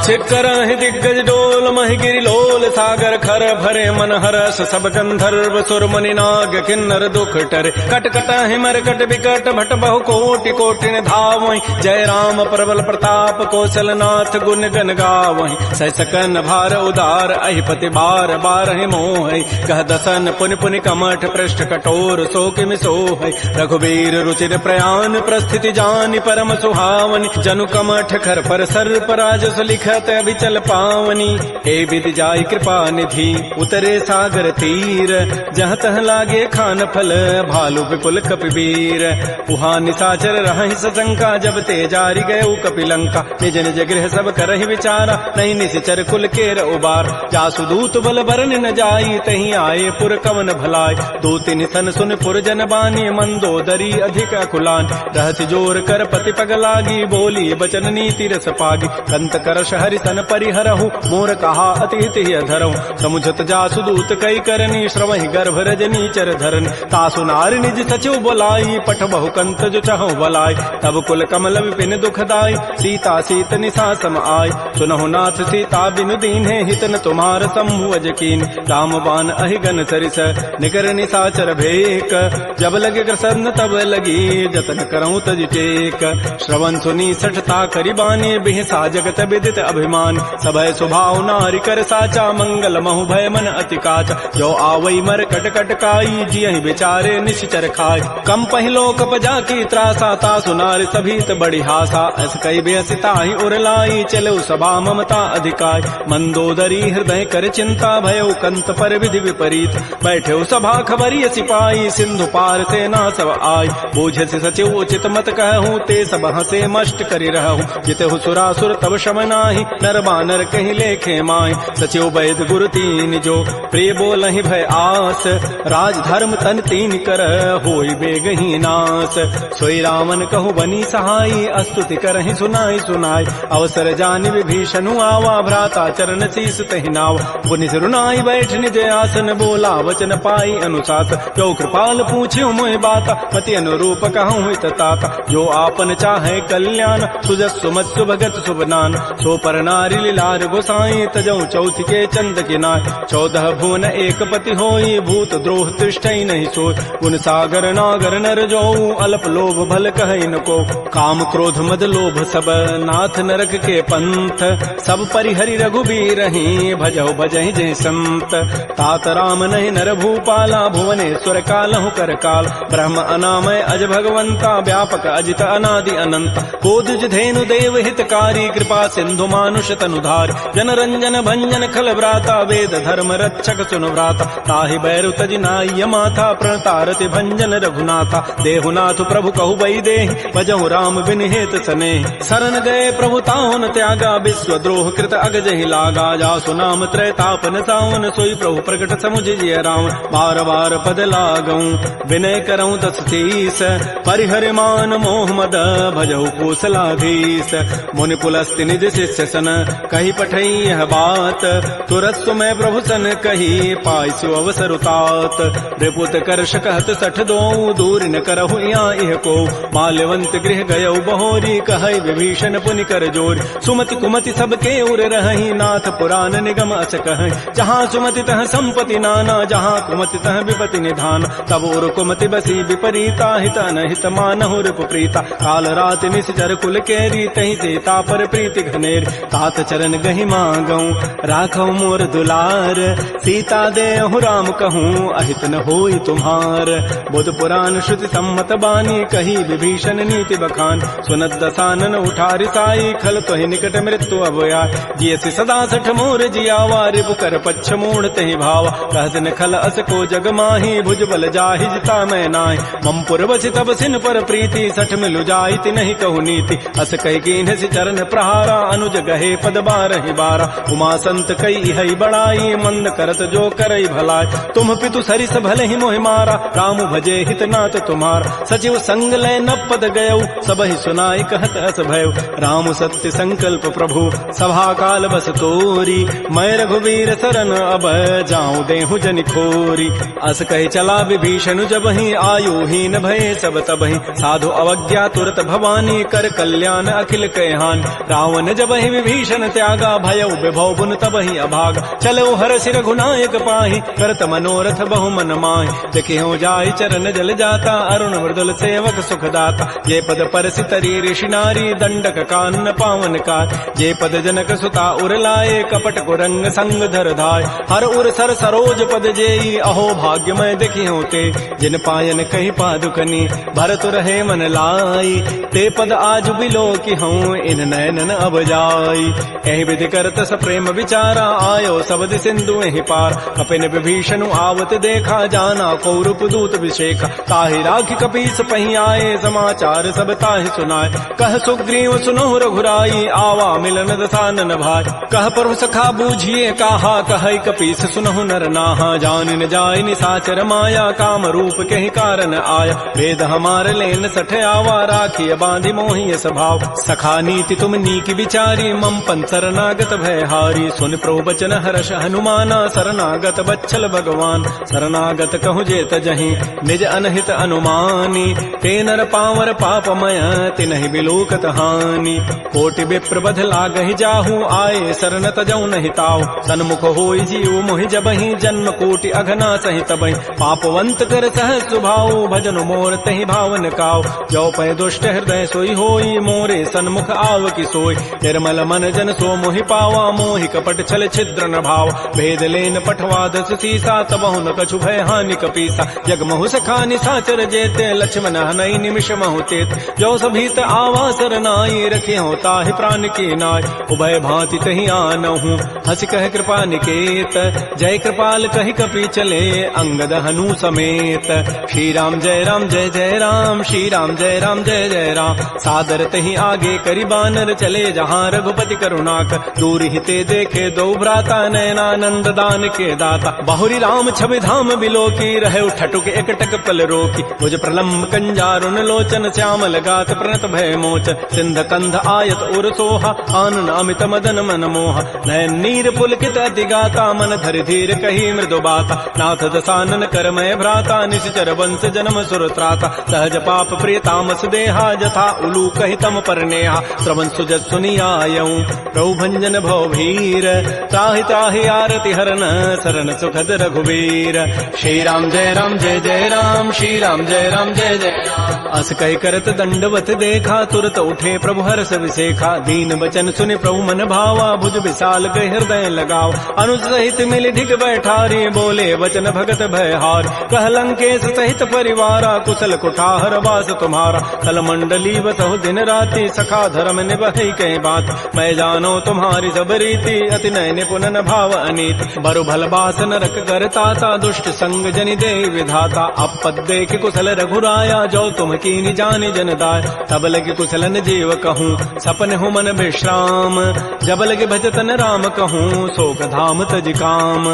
चिक्करहि दिग्गज डोल महि गिरि लोल सागर खर भरे मन हरस सब गंधर्व सुर मुनि नाग किन्नर दुख टरे कट कटहि मरकट विकट भट बहु कोटि कोटि धावहि जय राम प्रबल प्रताप कौशल नाथ गुण गन गावहि सह सकन भार उदार अहिपति बार बारहि मोहि कह दसन पुनि पुनि कमठ पृष्ठ कठोर सो किमि सोहि रघुबीर रुचिर प्रयान प्रस्थिति जानि परम सुहावनि जनु कमठ खर पर सर्प राजस लिखत अभिचल पावनी हे विधि जाय कृपा निधि उतरे सागर तीर जहाँ तह लागे खान फल भालु विपुल कपिवीर उहा निशाचर रहहि सशंका जब ते जारी गए कपिलंका निज निज गृह सब करहि विचारा नहीं निश्चर कुल केर उबार जासु दूत बल बरन न जाई तही आए पुर कवन भलाय दो तिन सन सुन पुर जन बानी मंदोदरी अधिक अकुलान रहस्य जोर कर पति पग लागी बोली बचन नीति रस पागी कंत करश हरि सन परिहरहु मोर कहा अतिथि अधरहु समुझत जासु दूत कई करनी श्रवहि गर्भ रजनी चर धरनी तासु नारी निज सचिव बोलाई पठ बहु कंत जो चहु बलाई तब कुल कमल विपिन दुखदाई सीता सीत निशा सम आय सुनहु नाथ सीता बिनु दीन्हे हितन तुम्हार सम्भु अजकीन राम बान अहिगन सरिस निकर निशाचर भेक जब लगे ग्रसन तब लगी जतन करऊं तज टेक श्रवण सुनी सठता करिबानी बिहसा जगत विदित अभिमान सबय स्वभाव नारी कर साचा मंगल महु भय मन अति काचा जो आवई मर कट कट काई जियहि बेचारे निश्चर खाय कम पहिलो कपजा की त्रासा तासु नारी सभीत बड़ी हासा अस कई बेसिता ही उरलाई चलो सभा ममता अधिकाय मंदोदरी हृदय कर चिंता भयो कंत पर विधि विपरीत बैठे सभा खबरी सिपाही सिंधु पार से ना सब आय बूझ से सचिव उचित मत कहूँ ते सब हसे मष्ट करी रहूँ जिते सुरासुर तब शमनाहि नर बानर कहीं लेखे माय सचिव वैद गुरु तीन जो प्रिय बोलहि भय आस राज धर्म तन तीन कर होई बेगही नास सोई रामन कहु बनी सहाई अस्तुति करहि सुनाई सुनाई अवसर जानि विभीषणु आवा भ्राता चरण शीस तहि नाव पुनि सिरुनाई बैठ निज आसन बोला वचन पाई अनुसात जो कृपाल पूछ्यो मोहि बाता पति अनुरूप कहूँ हित ताता जो आपन चाहे कल्याण सुजस सुमत सुभगत सुबनान सो पर नारी लीलार गोसाई तजऊ चौथ के चंद किनाय 14 भुवन एक पति होई भूत द्रोह तिष्ठई नहीं सोय गुण सागर नागर नर जो अल्प लोभ भल कहई न को काम क्रोध मद लोभ सब नाथ नरक के पंथ सब परिहरि रघुबीर ही भजौ भजहि जय संत तात राम नहीं नर भूपाला भुवनेश्वर कालहु कर काल ब्रह्म अनामय अज भगवंता व्यापक अजित अनादि अनंत कोदुज धेनु देव हितकारी कृपा सिंधु मानुष तनुधार जन रंजन भंजन खल व्राता वेद धर्म रक्षक सुनु व्राता ताहि बैरु तजि नाय माथा प्रणतारति भंजन रघुनाथा देहुनाथ प्रभु कहु बई देहि भजहु राम बिन हेत सने शरण गए प्रभु ताहुन त्यागा विश्व द्रोह कृत अगजहि लागा जासु नाम त्रैतापन सावन सोई प्रभु प्रकट समुझ जिय राम बार बार पद लागऊं विनय करऊं दस शीस परिहरि मान मोह मद भजहु कौशलाधीश मुनि पुलस्ति निज शिष्य सन कही पठई यह बात तुरत सुमय प्रभु सन कही पाइसु अवसर उतात रिपुत कर्ष कहत सठ दो दूर न करहु इह को माल्यवंत गृह गयौ बहोरी कहई विभीषण पुनि कर जोर सुमति कुमति सबके उर रही नाथ पुराण निगम अस कह जहाँ सुमति तह संपति नाना जहाँ कुमति तह विपति निधान तब उर कुमति बसी विपरीता हित अनहित मानहु रिपु प्रीता काल रात निश्चर कुल केरी तहि सीता पर प्रीति घनेर तात चरण गहि मांगऊ राखौ मोर दुलार सीता देहु राम कहूँ अहित न होई तुम्हार बुध पुराण श्रुति सम्मत बानी कही विभीषण नीति बखान सुनत दसानन उठारि साई खल तोहि निकट मृत्यु अभया जियसि सदा सठ मोर जियावा रिपु कर पच्छ मूढ़ तहि भावा कहत न खल अस को जग माही भुज बल जाहि जिता मैं नाहि मम पुर बसि तब सिन पर प्रीति सठ मिलु जाइति नहीं कहु नीति अस कहि कीन्ह चरण प्रहारा अनुज गहे पद 12 उमा संत कई है बड़ाई मंद करत जो करई भलाई तुम पितु सरिस भले ही मोहि मारा राम भजे हित नाथ तुम्हारा सचिव संग लय न पद गयऊ सब ही सुनाई कहत हस भयऊ राम सत्य संकल्प प्रभु सभा काल बस तोरी मैं रघुवीर सरन अब जाऊं देहु जनि खोरी अस कहे चला विभीषण जब ही आयुहीन भय सब तब ही साधु अवज्ञा तुरत भवानी कर कल्याण अखिल कहान रावण जब ही विभीषण त्यागा भयऊ विभव बुन तब ही अभागा चलो हर सिर रघुनायक पाहि करत मनोरथ बहु मन माहि देखि हो जाय चरण जल जाता अरुण मृदुल सेवक सुखदाता ये पद परसि तरी ऋषि नारी दंडक कानन पावन का ये पद जनक सुता उर लाए कपट कुरंग संग धर धाय हर उर सर सरोज पद जेई अहो भाग्यमय देखि होते जिन पायन कही पादुकनी भरत रहे मन लाई ते पद आज बिलो कि हूँ इन नयनन अब जाई एहि विधि करत स प्रेम विचारा आयो सबद सिंधु एहि पार कपिन विभीषण आवत देखा जाना कौरव दूत विषेख ताहि राखि कपीस पही आए समाचार सब ताहि सुनाए कह सुग्रीव सुनो रघुराई आवा मिलन दसानन भाई कह प्रभु सखा बूझिए कहा कह कपीस सुनहु नर नाहा जान न जाय निसाचर माया काम रूप के ही कारण आया वेद हमार लेन सठ आवा राखिय बांधि मोहि स्वभाव सखा नीति तुम नीकी विचारी मम पन शरणागत भय हारी सुन प्रभु बचन हर्ष हनुमाना शरणागत बच्छल भगवान शरणागत कहु जेत जहीं निज अनहित अनुमानी ते नर पावर पापमय तिनहि बिलोकत हानि कोटि विप्र बध लागहि जाहू आए शरण तजौ नहि ताऊ सन्मुख होई जीव मोहि जबहि जन्म कोटि अघना सहि तबहि पापवंत कर सह सुभाऊ भजन मोर तहि भावन काऊ जो पै दुष्ट हृदय सोई होई मोरे सन्मुख आव की सोई निर्मल मन जन सो मोहि पावा मोहि कपट छल छिद्र न भाव भेद लेन पठवा दस सीसा तबहु न कछु भय हानि कपीसा जग महु सखा निसाचर जेते लक्ष्मण हनई निमिष महु चेत जो सभीत आवा सरनाई रखे होता है प्राण की नाय उभय भांति तहि आनहु हंस कह कृपा निकेत जय कृपाल कहि कपि चले अंगद हनु समेत श्री राम जय राम श्री राम जय जय राम सादर तहि आगे करि बानर चले जहाँ रघुपति करुणाकर दूर हिते देखे दो भ्राता नयनानंद दान के दाता बहुरी राम छवि धाम बिलो की रहे ठटुक एकटक पल रोकी भुज प्रलम्ब कंजारुन लोचन श्यामल गात प्रणत भय मोच सिंध कंध आयत उर सोहा आनन अमित मदन मन मोहा नयन नीर पुलकित अति गाता मन धरि धीर कही मृदु बाता नाथ दसानन करमय भ्राता निश्चर वंश जन्म सुर त्राता सहज पाप प्रिय तामस देहा जथा उलू कहि तम पर नेहा श्रवण सुजत सुनियायऊं प्रभु भंजन भव भीर त्राहि त्राहि आरति हरन शरण सुखद रघुवीर श्री राम जय राम श्री राम जय जय राम अस कह करत दंडवत देखा तुरत उठे प्रभु हर्ष विसेखा दीन बचन सुनि प्रभु मन भावा भुज विशाल गए हृदय लगाव अनुज सहित मिल ढिग बैठारी बोले वचन भगत भय हार कह लंकेश सहित परिवारा कुशल कुठार वास तुम्हारा कल मंडली बसहु दिन राति सखा धर्म निभहि कहीं बात मैं जानो तुम्हारी सब रीति अति नय निपुण भाव अनीत बरु भल बास नरक करताता दुष्ट संग जनि दे विधाता अपद देख कुशल रघुराया जो तुम कीनी जानी जनदाय तब लगे कुशलन जीव कहूँ सपन हूँ मन विश्राम जब लगे भजतन राम कहूँ शोक धाम तज काम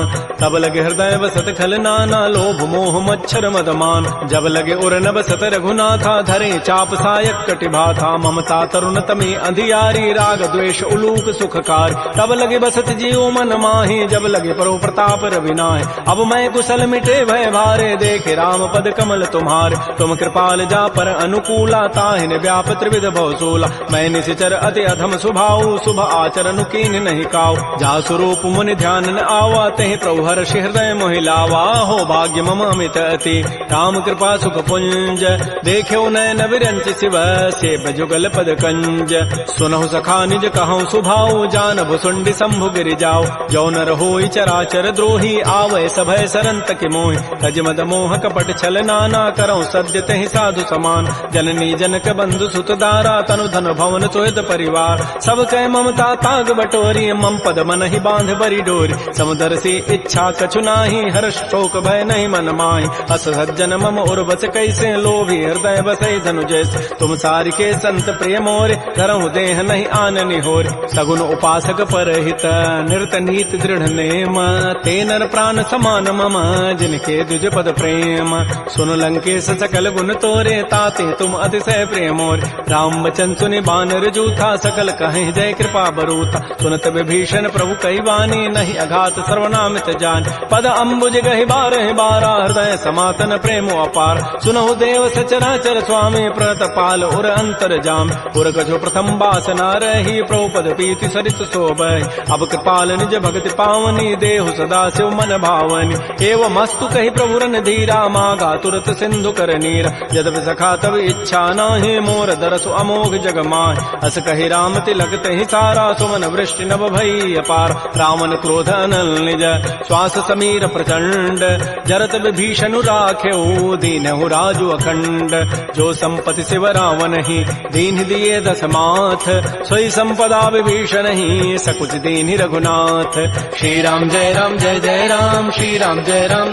तब लगे हृदय बसत खल नाना लोभ मोह मच्छर मदमान जब लगे उर न बसत रघुनाथा धरे चाप सायक कटिभा था ममता तरुण तमी अंधियारी राग द्वेष उलूक सुखकार तब लगे बसत जीव मन माही जब लगे परो प्रताप रविनाय अब मैं कुशल मिटे भय भारे देखे राम पद कमल तुम्हारे तुम कृपाल जा पर अनुकूला ताहिन व्याप त्रिविध भवसूला मैं निशिचर अति अधम सुभाऊ शुभ आचरण कीन नहीं काऊ जा स्वरूप मुनि ध्यान न आवा तहि प्रभु हर्षि हृदय मोहिलावा हो भाग्य मम अमित अति राम कृपा सुख पुंज देख्यो नयन विरंच शिव सेव जुगल पद कंज सुनहु सखा निज कहूँ सुभाऊ जान भुसुंडि शंभु गिरि जाओ जो नर होई चराचर द्रोही आवै सभय सरंत के मोहि तज मद मोह कपट छल नाना करऊँ सद्य तहि साधु समान जननी जनक बंधु सुत दारा तनु धन भवन तोयत परिवार सब कह ममता ताग बटोरी मम पद मन ही बांध बरी डोरी समुदर से इच्छा कछु नाही हर्ष शोक भय नहीं मन माही अस सज्जन मम उर्वस कैसे लोभी हृदय बसई धनु जैसे तुम सारि के संत प्रिय मोरे करऊँ देह नहीं आननि होर सगुन उपासक परहित निरत नीति दृढ़ नेम ते नर प्राण समान मम जिनके द्विज पद प्रेम सुन लंकेश सकल गुण तोरे ताते तुम अतिशय प्रेमोर राम बचन सुनि बानर जूथा सकल कहें जय कृपा बरूथा सुनत विभीषण प्रभु कही वाणी नहीं अघात सर्वनामित जान पद अम्बुज गहि बारह बारा हृदय समातन प्रेमो अपार सुनहु देव सचराचर स्वामी प्रतपाल उर अंतर जाम उर कछो प्रथम वासना रही प्रभु पद पीति सरित शोभय अब कृपाल निज भगति पावनी देहु सदा शिव मन भावनी एवं मस्तु कही प्रभु रन धीरा मागा तुरत सिंधु कर नीर यद्यपि सखा तब इच्छा नाहि मोर दरसु अमोघ जग माहि अस कही राम तिलक तहि सारा सुमन वृष्टि नभ भई अपार रावण क्रोध अनल निज श्वास समीर प्रचंड जरत विभीषण राख्यो दीनहु राजु अखंड जो संपत्ति शिव रावण ही दीन दिए दस माथ सोई संपदा विभीषण ही सकुच दीन रघुनाथ श्री राम जय राम श्री राम जय राम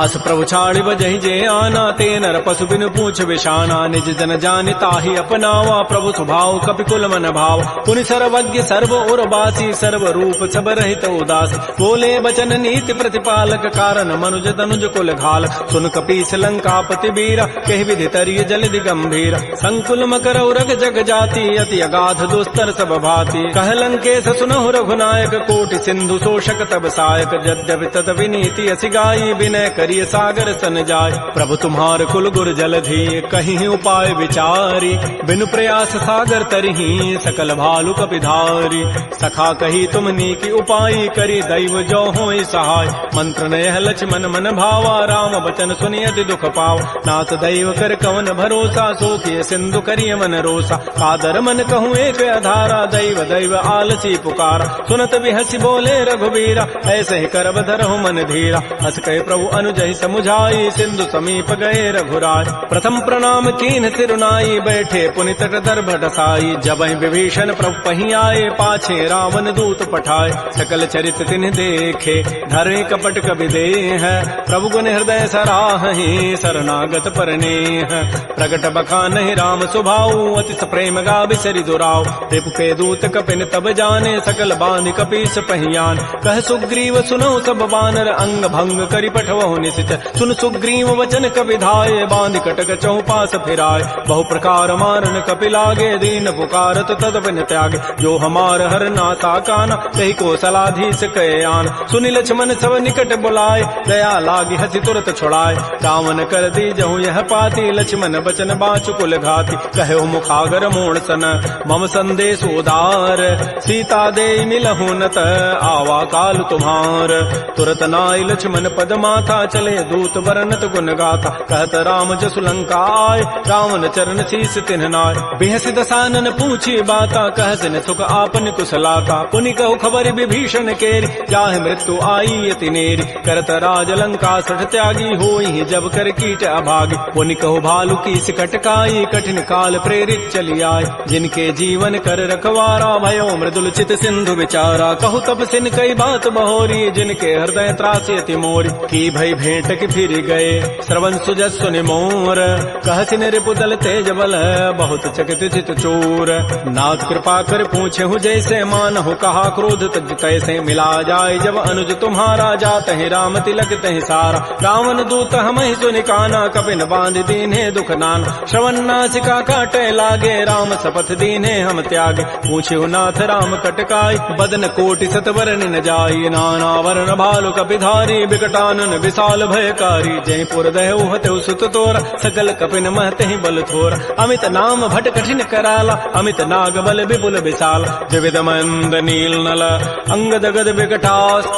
अस प्रभु छाड़ि बजहि जे आना ते नर पशु बिनु पूछ विशाना निज जन जानि ताहि अपनावा प्रभु स्वभाव कपिकुल मन भाव पुनि सर्वज्ञ सर्व उर्वासी सर्व रूप सब रहित उदास बोले बचन नीति प्रतिपालक कारण मनुज तनुज कुल घाल सुन कपीस लंकापति वीर कहि विधि तरिय जलधि गंभीर संकुल मकर उरग जग जाति अति अगाध दुस्तर सब भाति कह लंकेश सुनहु रघुनायक कोटि सिंधु शोषक तब सायक यद्यपि तत विनीति असि गाई विनय करिय सागर सन जाय प्रभु तुम्हार कुल गुर जलधि कहीं उपाय विचारी बिनु प्रयास सागर तरही सकल भालु कपिधारी सखा कही तुमनी की उपाय करी दैव जो होई सहाय मंत्र नयह लक्ष्मण मन भावा राम बचन सुनियति दुख पाव नाथ दैव कर कवन भरोसा सोखिय सिंधु करिय मन रोसा कादर मन कहूँ एक अधारा दैव दैव आलसी पुकारा सुनत बिहसी बोले रघुबीरा ऐसे ही करब धरहु मन धीरा हस कहे प्रभु अनुजहि समुझाई सिंधु समीप गए रघुराय प्रथम प्रणाम कीन तिरुनाई बैठे पुनि तट दर्भ डसाई जब विभीषण प्रभु पही आए पाछे रावण दूत पठाए सकल चरित तिन्ह देखे धरे कपट कवि देह प्रभु गुण हृदय सराहि शरणागत परनेह प्रगट बखानहि राम सुभाऊ अति प्रेम गा बिसरि दुराव रिपु के दूत कपिन तब जाने सकल बांध कपीस पहियान कह सुग्रीव सुनो सब बानर अंग भंग करि पठवहु निशिच सुन सुग्रीव वचन कविधाये बांध कटक चौपास फिराय बहु प्रकार मारन कपि लागे दीन पुकारत तदपिन त्यागे जो हमार हर नाता काना कही को सलाधीश कयान सुनि लक्ष्मण सब निकट बुलाए दया लागी हसी तुरत छुड़ाए रावण कर दी जहु यह पाती लक्ष्मण बचन बाचु कुल घाती कहो मुखागर मोण सन मम संदेश उदार सीता दे मिलहु नत आवा काल तुम्हार तुरत नाई लक्ष्मण पद माथा चले दूत वर्णत गुण गाथा कहत राम जसु लंका आय रावण चरण शीस तिन्ह नाय बेहस दसानन पूछी बाता कहसन सुख आपन कुशलाता पुनि कहु खबर विभीषण केरी जाहि मृत्यु आई अति नेरी करत राज लंका सठ त्यागी होई जब कर कीट अभागी पुनि कहु भालु की कटकाई कठिन काल प्रेरित चली आय जिनके जीवन कर रखवारा भयो मृदुल चित सिंधु विचारा कहु तप सिन कई बात बहोरी जिनके हृदय त्रासी अति मोरी की भई भेंट की फिर गए श्रवण सुजस सुनि मोर कहसिन रिपुदल तेज बल बहुत चकित चित चोर नाथ कृपा कर पूछे हूँ जैसे मानहु कहा क्रोध तज कैसे मिला जाए जब अनुज तुम्हारा जात है राम तिलक तहि सारा रावण दूत हम ही सुनि काना कपिन बांध दीन्हे दुख नाना श्रवण नासिका काटे लागे राम शपथ दीन्हे हम त्यागे पूछे नाथ राम कटकाई बदन कोटि सतवरन न जाई नाना वर्ण भालु कपिधारी विकटानन विशाल भयकारी जयपुर दहु हते सुत तोर सकल कपिन महते ही बल थोर अमित नाम भट कठिन कराला अमित नाग बल विपुल विशाल विविध मंद नील नल अंगद गद विकटास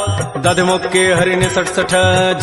दध मुक्के हरिण सठ सठ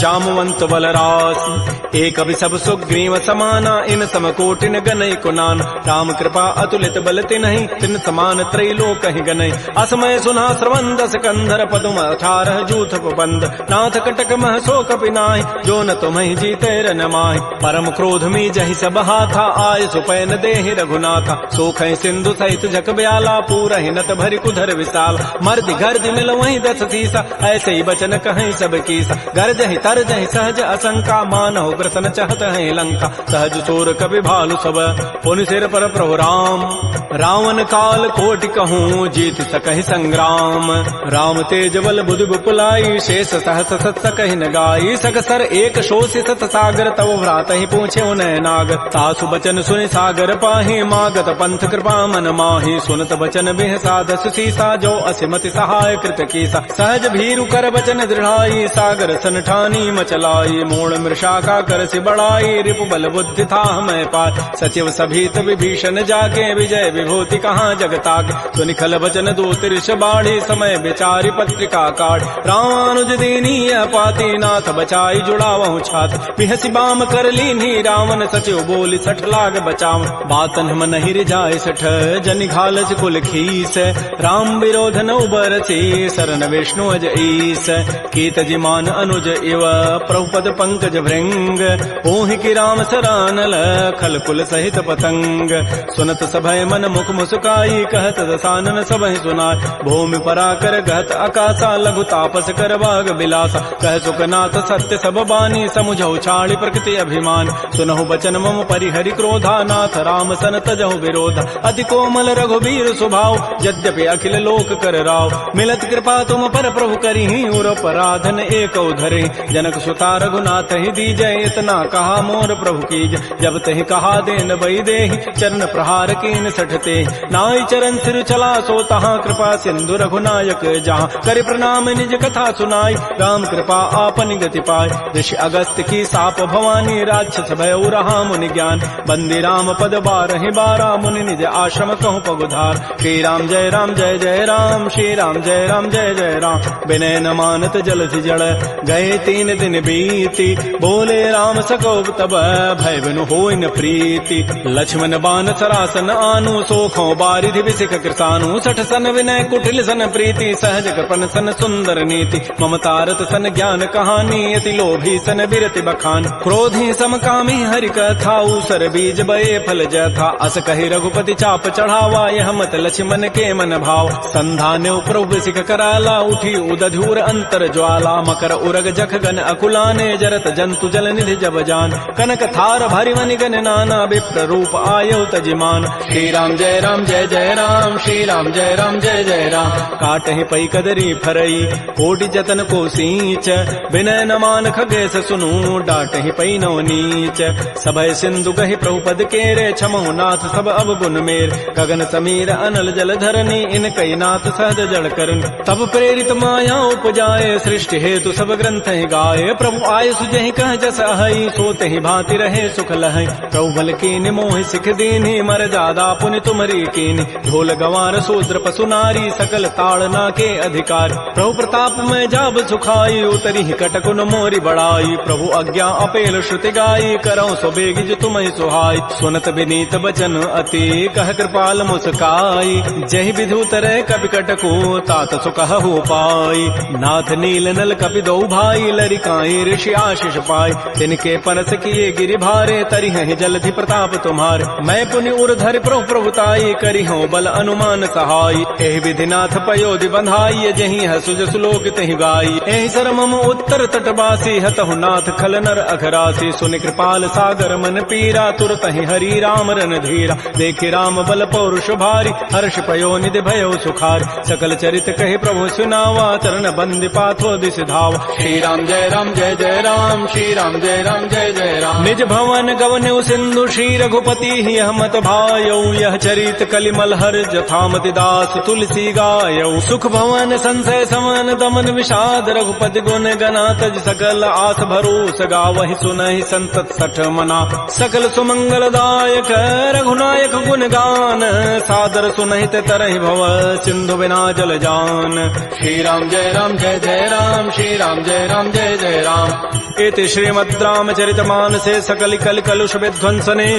जामवंत बलरास एक अभि सब सुग्रीव समाना इन समकोटिन गनई कुनान राम कृपा अतुलित बल तिन्हि तिन समान त्रैलोक ही गनई असमय सुना श्रवण दस कंधर पदुम 18 जूथ बंद नाथ कटक मह सो सो कपि नाहि, जो न तुम्हि जीते रन माहि। परम क्रोध में जहि सब हाथा, आय सुपैन देहि रघुनाथा। सोखै सिंधु सहित जग ब्याला, पूरहि नत भरि कुधर विशाल। मर्दि गर्दि मिल वहीं 10 सीसा, ऐसे ही बचन कहीं सब कीसा। गरजहि तरजहि सहज असंका, मानहु ग्रसन चहत है लंका। सहज सोर कपि भालु सब, पुनि सिर पर प्रभु राम। रावण काल कोटि कहूँ, जीत सकहि संग्राम। राम तेज बल बुद्धि विपुलाई, शेष सहस सत सकहि न गाई। सकसर एक शोषि सत सागर, तव भ्रात ही पूछे उन्हें नाग। तासु बचन सुनि सागर पाहि, मागत पंथ कृपा मन माहि। सुनत बचन बिह साधस सीसा, जो असिमति सहाय कृत कीसा। सहज भीरु कर बचन दृढ़ाई, सागर सन ठानी मचलाई। मूढ़ मृषा का कर सि बढ़ाई, रिपु बल बुद्धि था मैं पाय। सचिव सभीत विभीषण जाके, विजय विभूति कहाँ जगताके। सुनि खल बचन दूत ऋष बाढ़ी, समय विचारि पत्रिका काढ़। रामानुज दीनीय पाती, नाथ बचाई जुड़ावहु छाती। बिहसि बाम कर लीन्ही रावण, सचिव बोली 60 लाग बचाव। बातन हम नहीं रिझाए 60, जनि घालस कुल खीस। राम विरोध न उबरसी, शरण विष्णु अज ईस। कीत जिमान अनुज इव, प्रभुपद पंकज भृंग। ओहि की राम सरानल, खल कुल सहित पतंग। सुनत सभय मन मुख मुस्काई, कहत दसानन सबहि सुनाय। भूमि पराकर गहत आकाशा, लघु तापस कर बाग बिलासा। कह सुखनाथ सत्य सब बानी, समुझौ छाड़ी प्रकृति अभिमान। सुनहु बचन मम परिहरि क्रोधा, नाथ राम सन तजहु विरोधा। अति कोमल रघुबीर स्वभाव, यद्यपि अखिल लोक कर राव। मिलत कृपा तुम पर प्रभु करिहि, उर पराधन एक धरे। जनक सुता रघुनाथ ही दीजय, इतना कहा मोर प्रभु कीज। जब तहि कहा देन बई देहि, चरण प्रहार कीन 60 ते। नाई चरण सिर चला सो तहाँ, कृपा सिंधु रघुनायक जहाँ। कर प्रणाम निज कथा सुनाई, राम कृपा आपन गति पाय। ऋषि अगस्त की साप भवानी, राक्षस भय रहा मुनि ज्ञान। बंदी राम पद 12 बारा, मुनि निज आश्रम कहूँ पगुधार। श्री राम जय राम जय जय राम, श्री राम जय राम जय जय राम। विनय न मानत जलधि जड़, गए 3 दिन बीती। बोले राम सको तब, भय बिनु होय न प्रीति। लक्ष्मण बान सरासन आनु, सोखों बारिधि विसिख कृसानु। 60 सन विनय कुटिल सन प्रीति, सहज कृपन सन सुंदर नीति। ममतारत सन ज्ञान कहानी, अति लोभी सन बिरति बखान। क्रोधी समकामी हरि कथा, सर बीज बये फल जथा। अस कहि रघुपति चाप चढ़ावा, यह मत लक्ष्मण के मन भाव। संधान प्रभु सिख कराला, उठी उदधूर अंतर ज्वाला। मकर उरग जख गन अकुलाने, जरत जंतु जल निधि जब जान। कनक थार भारि मनि गन नाना, विप्र रूप आयो तजिमान। श्री राम जय राम जय जय राम, श्री राम जय राम जय जय राम। काटहि पै कदरी फरई, कोटि जतन को सींच। विनय न मान खगेश सुनु, डांटहि पै नौ नीच। सभय सिंधु कहि प्रभुपद केरे, क्षमहु नाथ सब अब गुण मेर। गगन समीर अनल जल धरनी, इन कई नाथ सहज जड़ करन। तब प्रेरित माया उपजाए, सृष्टि हेतु सब ग्रंथ ही गाये। प्रभु आय सुजहि कह जस अहै, सोते ही भांति रहे सुख लहै। प्रभु बल कीनि मोहि सिख दीन्हि, मर जादा पुनि तुमरी कीनि। ढोल गंवार शूद्र पशु नारी, सकल ताड़ना के अधिकार। प्रभु प्रताप में जाब सुखाई, उतरी ही कटकुन मोरी बड़ाई। प्रभु आज्ञा अपेल श्रुति गाई, करौ सो बेग जो तुम्हि सुहाई। सुनत विनीत बचन अति, कह कृपाल मुस्काई। जहि विधु तरह कपि कटको, तात सुकहु पाई। नाथ नील नल कपि दो भाई, लरिकाई ऋषि आशीष पाई। तिनके परस किए गिरि भारे, तरिहहि जलधि प्रताप तुम्हारे। मैं पुनि उर्धरि प्रभु प्रभुताई, करिहु बल अनुमान सहाय। एहि विधि नाथ पयोधि बंधाई, जहि हसु जसु लोक तहि गाई। एहि सर मम उत्तर तटवासी, हतहु नाथ खल नर अघरासी। सुनि कृपाल सागर मन पीरा, तुरत ही हरि राम रन धीरा। देखे राम बल पौरुष भारी, हर्ष पयो निधि भयो सुखार। सकल चरित कहि प्रभु सुनावा, चरण बंदि पाथो दिस धावा। श्री राम जय राम जय जय राम, श्री राम जय राम जय जय राम। निज भवन गवन्यु सिंधु, श्री रघुपति यह मत भायौ। यह चरित कलिमल हर जथामति दास, तुलसी गायौ। सुख भवन संशय समन, दमन विषाद रघुपति गुण गना। तज सकल आस भरोस, गावहि सुनहि संतत 60 मना। सकल सुमंगल दायक, रघुनायक गुण गान। सादर सुनहित तरहि भव, सिंधु बिना जल जान। श्री राम जय राम जय जय राम, श्री राम जय राम जय जय राम। इति श्रीमद् रामचरितमानसे सकल कल कलुष विध्वंसने,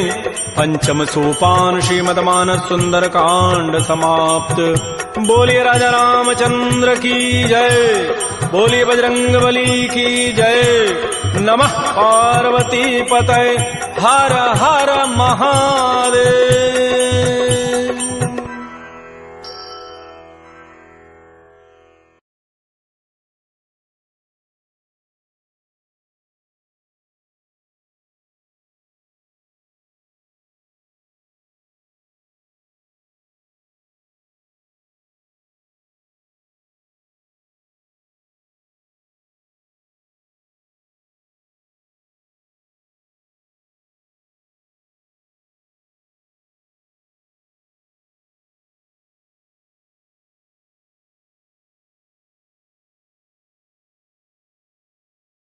पंचम सोपान श्रीमद् मानस सुंदर कांड समाप्त। बोलिए राजा रामचंद्र की जय, बोलिए बजरंग बली की जय। नमः पार्वती पतये, हर हर महादेव।